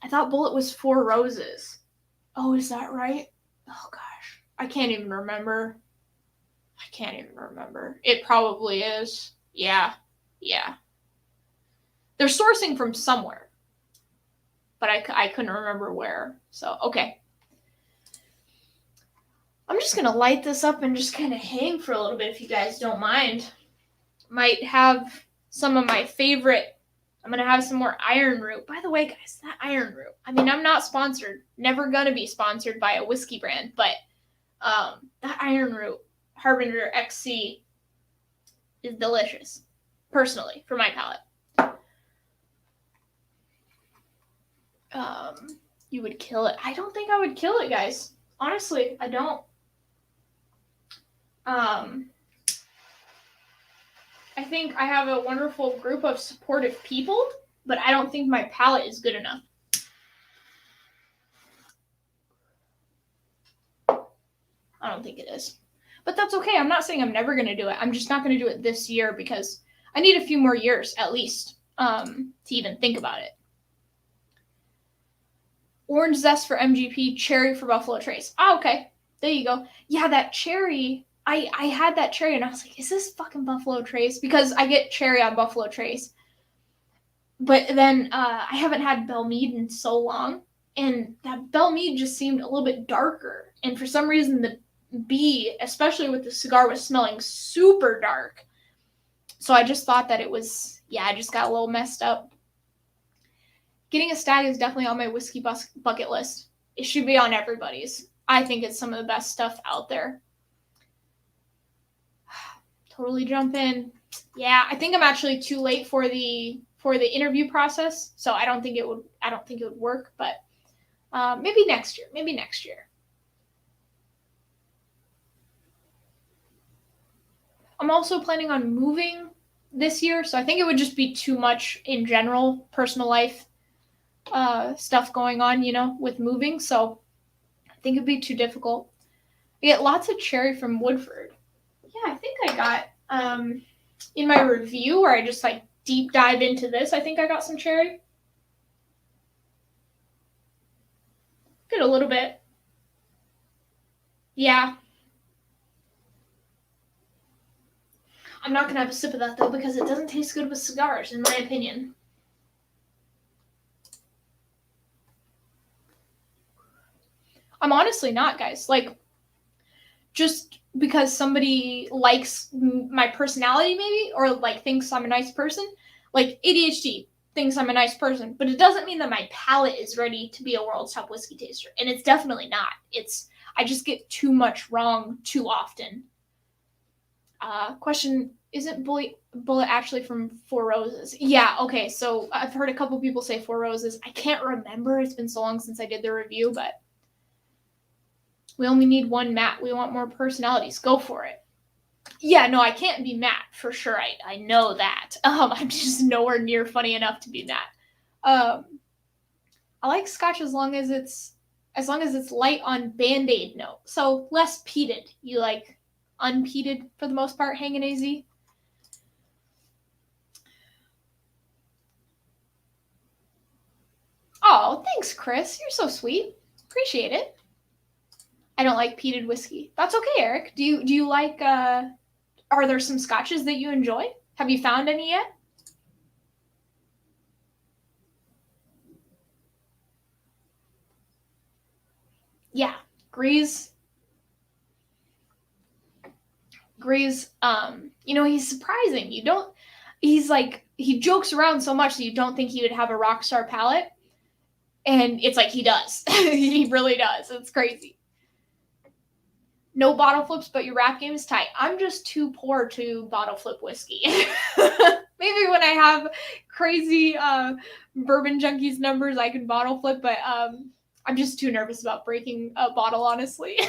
I thought Bullet was 4 Roses. Oh, is that right? Oh gosh, I can't even remember. It probably is. Yeah. They're sourcing from somewhere, but I couldn't remember where. So, okay. I'm just going to light this up and just kind of hang for a little bit if you guys don't mind. Might have some of my favorite. I'm going to have some more Iron Root. By the way, guys, that Iron Root. I mean, I'm not sponsored. Never going to be sponsored by a whiskey brand. But that Iron Root Harbinger XC is delicious. Personally, for my palate. You would kill it. I don't think I would kill it, guys. Honestly, I don't. I think I have a wonderful group of supportive people, but I don't think my palate is good enough. I don't think it is. But that's okay. I'm not saying I'm never going to do it. I'm just not going to do it this year because I need a few more years at least to even think about it. Orange zest for MGP, cherry for Buffalo Trace. Oh, okay. There you go. Yeah, that cherry. I had that cherry and I was like, is this fucking Buffalo Trace? Because I get cherry on Buffalo Trace. But then I haven't had Belle Meade in so long. And that Belle Meade just seemed a little bit darker. And for some reason, the B, especially with the cigar, was smelling super dark. So I just thought that it was, I just got a little messed up. Getting a stag is definitely on my whiskey bucket list. It should be on everybody's. I think it's some of the best stuff out there. Totally jump in. Yeah, I think I'm actually too late for the interview process, so I don't think it would work, but maybe next year. I'm also planning on moving this year, so I think it would just be too much in general, personal life stuff going on, with moving, so I think it'd be too difficult. I get lots of cherry from Woodford. Yeah, I think I got, in my review where I just deep dive into this, I think I got some cherry. Get a little bit. Yeah. I'm not going to have a sip of that though because it doesn't taste good with cigars, in my opinion. I'm honestly not, guys. Just because somebody likes my personality maybe, or thinks I'm a nice person, ADHD thinks I'm a nice person, but it doesn't mean that my palate is ready to be a world's top whiskey taster, and it's definitely not. I just get too much wrong too often. Question Isn't Bullet actually from Four Roses? Yeah, okay, so I've heard a couple people say Four Roses. I can't remember. It's been so long since I did the review, but we only need one Matt. We want more personalities. Go for it. Yeah, no, I can't be Matt for sure. I know that. I'm just nowhere near funny enough to be Matt. I like Scotch as long as it's light on Band-Aid note. So less peated. You like unpeated for the most part, hanging AZ? Oh, thanks, Chris. You're so sweet. Appreciate it. I don't like peated whiskey. That's okay, Eric. Do you like are there some scotches that you enjoy? Have you found any yet? Yeah. Grease, he's surprising. He jokes around so much that you don't think he would have a rock star palate. And it's like he does. He really does. It's crazy. No bottle flips, but your rap game is tight. I'm just too poor to bottle flip whiskey. Maybe when I have crazy bourbon junkies numbers, I can bottle flip, but I'm just too nervous about breaking a bottle, honestly.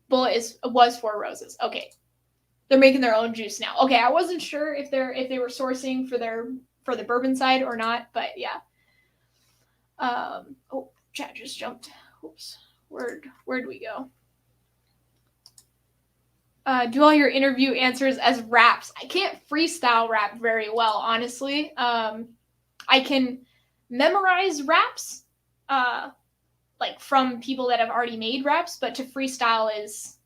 Bullet was Four Roses. Okay. They're making their own juice now. Okay, I wasn't sure if they were sourcing for the bourbon side or not, but yeah. Chat just jumped. Oops. Where'd we go? Do all your interview answers as raps. I can't freestyle rap very well, honestly. I can memorize raps, like from people that have already made raps, but to freestyle is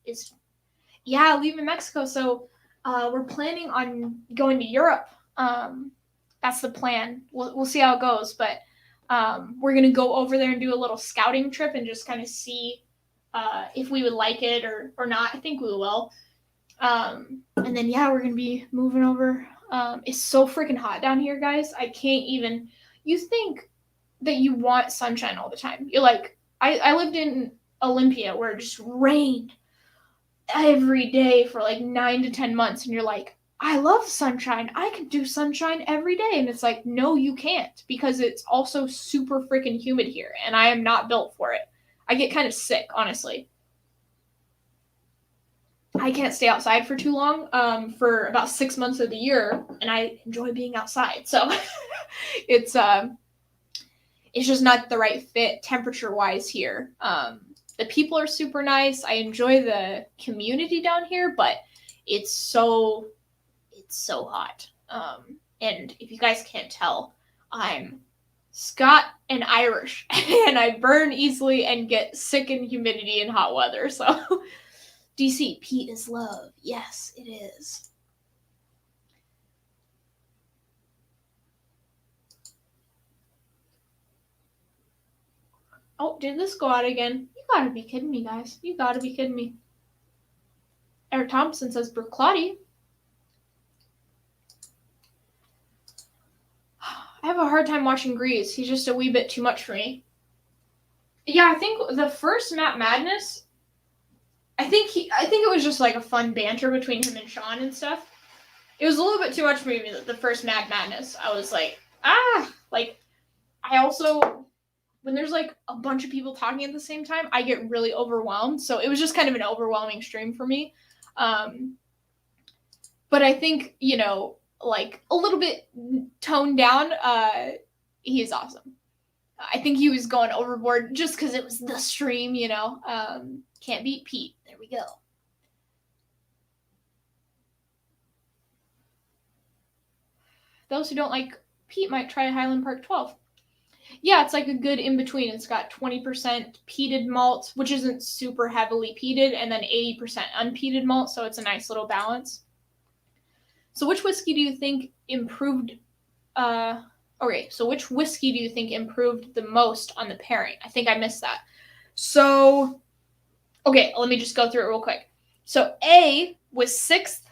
yeah, leaving Mexico. So we're planning on going to Europe. That's the plan. We'll see how it goes, but we're gonna go over there and do a little scouting trip and just kind of see if we would like it or not. I think we will. And then yeah, we're gonna be moving over. It's so freaking hot down here, guys. I can't even. You think that you want sunshine all the time? You're like, I lived in Olympia where it just rained every day for like 9 to 10 months, and you're like, I love sunshine. I could do sunshine every day. And it's like, no, you can't, because it's also super freaking humid here, and I am not built for it. I get kind of sick, honestly. I can't stay outside for too long, for about 6 months of the year, and I enjoy being outside. So it's just not the right fit temperature-wise here. The people are super nice. I enjoy the community down here, but it's so hot. And if you guys can't tell, I'm Scot and Irish, and I burn easily and get sick in humidity and hot weather. So DC, peat is love. Yes, it is. Oh, did this go out again? You gotta be kidding me, guys. You gotta be kidding me. Eric Thompson says Bruichladdich. I have a hard time watching Grease. He's just a wee bit too much for me. Yeah, I think the first Matt Madness, I think it was just like a fun banter between him and Sean and stuff. It was a little bit too much for me, the first Mad Madness. I was like, like, I also, when there's like a bunch of people talking at the same time, I get really overwhelmed. So it was just kind of an overwhelming stream for me. But I think, like a little bit toned down, he's awesome. I think he was going overboard just because it was the stream, Can't beat Pete. There we go. Those who don't like Pete might try Highland Park 12. Yeah, it's like a good in-between. It's got 20% peated malt, which isn't super heavily peated, and then 80% unpeated malt, so it's a nice little balance. So which whiskey do you think improved which whiskey do you think improved the most on the pairing? I think I missed that. So, okay, let me just go through it real quick. So A was 6th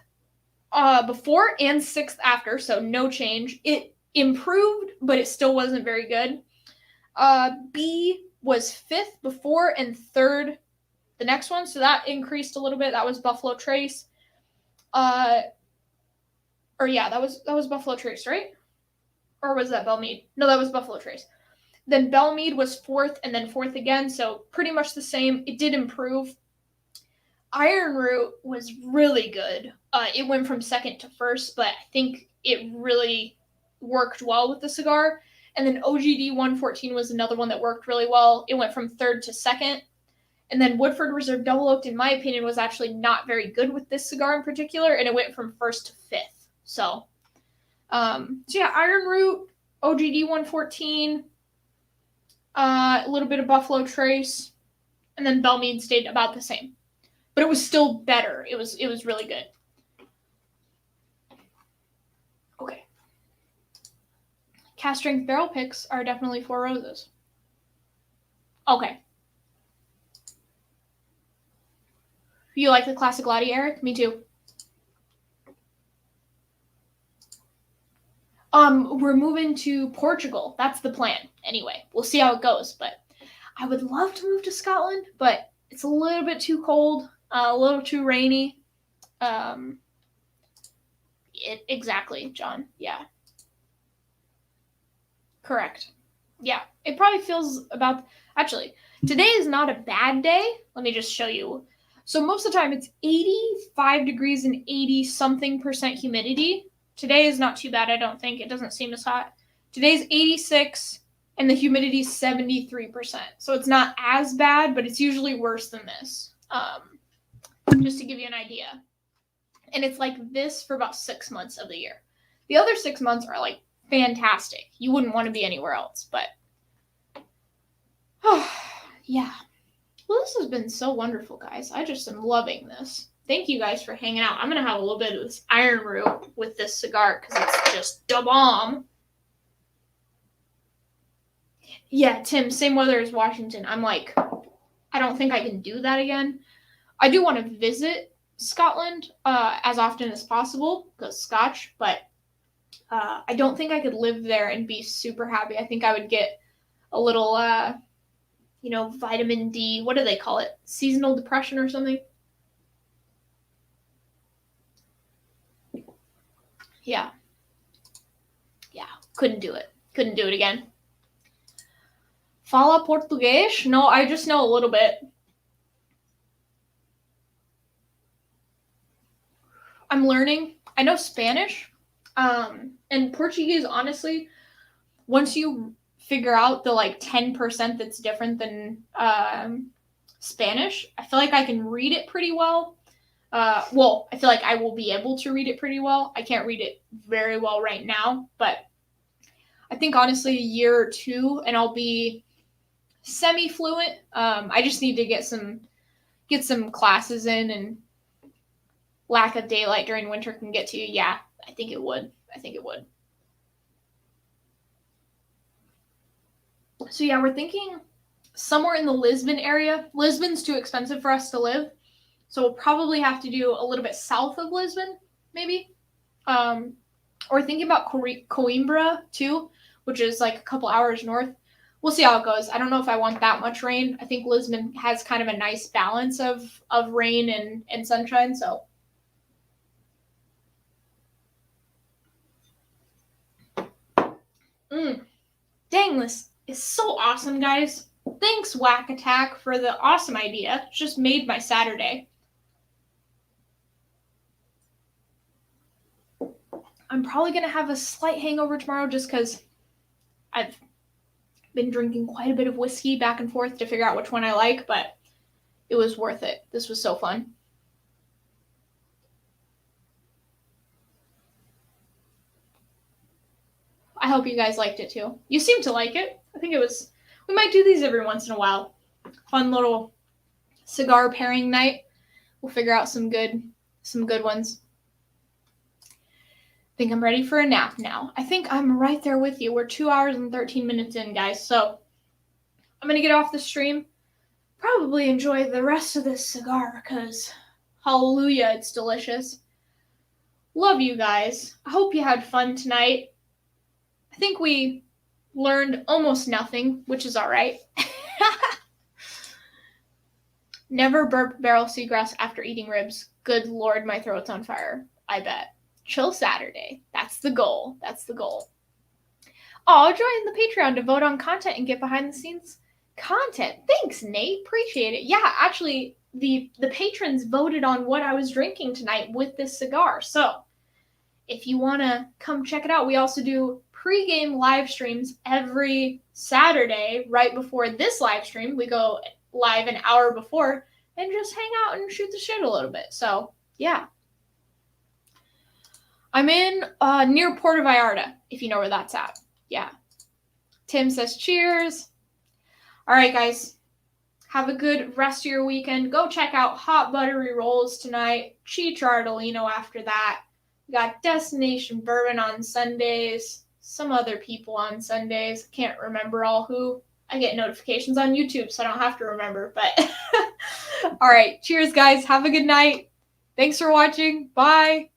before and 6th after, so no change. It improved, but it still wasn't very good. B was 5th before and 3rd the next one, so that increased a little bit. That was Buffalo Trace. Or yeah, that was Buffalo Trace, right? Or was that Belle Meade? No, that was Buffalo Trace. Then Belle Meade was fourth, and then fourth again, so pretty much the same. It did improve. Iron Root was really good. It went from second to first, but I think it really worked well with the cigar. And then OGD 114 was another one that worked really well. It went from third to second. And then Woodford Reserve Double Oaked, in my opinion, was actually not very good with this cigar in particular, and it went from first to fifth. So yeah, Iron Root, OGD 114, a little bit of Buffalo Trace, and then Belle Meade stayed about the same. But it was still better. It was really good. Okay. Cast strength barrel picks are definitely Four Roses. Okay. You like the Classic Lottie, Eric? Me too. We're moving to Portugal. That's the plan. Anyway, we'll see how it goes. But I would love to move to Scotland, but it's a little bit too cold, a little too rainy. Exactly, John. Yeah. Correct. Yeah, it probably feels about. Actually, today is not a bad day. Let me just show you. So most of the time it's 85 degrees and 80-something% humidity. Today is not too bad, I don't think. It doesn't seem as hot. Today's 86 and the humidity is 73%. So it's not as bad, but it's usually worse than this. Just to give you an idea. And it's like this for about 6 months of the year. The other 6 months are like fantastic. You wouldn't want to be anywhere else, but yeah. Well, this has been so wonderful, guys. I just am loving this. Thank you guys for hanging out. I'm going to have a little bit of this Iron Root with this cigar because it's just da bomb. Yeah, Tim, same weather as Washington. I'm like, I don't think I can do that again. I do want to visit Scotland as often as possible because Scotch, but I don't think I could live there and be super happy. I think I would get a little, vitamin D. What do they call it? Seasonal depression or something? Yeah. Yeah. Couldn't do it. Couldn't do it again. Fala Português? No, I just know a little bit. I'm learning. I know Spanish. And Portuguese, honestly, once you figure out the 10% that's different than Spanish, I feel like I can read it pretty well. I feel like I will be able to read it pretty well. I can't read it very well right now, but I think honestly a year or two and I'll be semi-fluent. I just need to get some classes in, and lack of daylight during winter can get to you. Yeah, I think it would. So yeah, we're thinking somewhere in the Lisbon area. Lisbon's too expensive for us to live, so we'll probably have to do a little bit south of Lisbon, maybe. Or thinking about Coimbra too, which is like a couple hours north. We'll see how it goes. I don't know if I want that much rain. I think Lisbon has kind of a nice balance of rain and sunshine, so. Dang, this is so awesome, guys. Thanks, Whack Attack, for the awesome idea. It just made my Saturday. I'm probably going to have a slight hangover tomorrow just because I've been drinking quite a bit of whiskey back and forth to figure out which one I like, but it was worth it. This was so fun. I hope you guys liked it too. You seem to like it. I think we might do these every once in a while. Fun little cigar pairing night. We'll figure out some good ones. I think I'm ready for a nap now. I think I'm right there with you. We're 2 hours and 13 minutes in, guys. So I'm going to get off the stream. Probably enjoy the rest of this cigar because hallelujah, it's delicious. Love you guys. I hope you had fun tonight. I think we learned almost nothing, which is all right. Never burp barrel seagrass after eating ribs. Good Lord, my throat's on fire. I bet. Chill Saturday. That's the goal. That's the goal. Oh, join the Patreon to vote on content and get behind the scenes content. Thanks, Nate. Appreciate it. Yeah, actually, the patrons voted on what I was drinking tonight with this cigar. So, if you want to come check it out, we also do pre-game live streams every Saturday right before this live stream. We go live an hour before and just hang out and shoot the shit a little bit. So, yeah. I'm in near Puerto Vallarta, if you know where that's at. Yeah. Tim says cheers. All right, guys. Have a good rest of your weekend. Go check out Hot Buttery Rolls tonight. Chichardelino after that. We got Destination Bourbon on Sundays. Some other people on Sundays. Can't remember all who. I get notifications on YouTube, so I don't have to remember. But all right. Cheers, guys. Have a good night. Thanks for watching. Bye.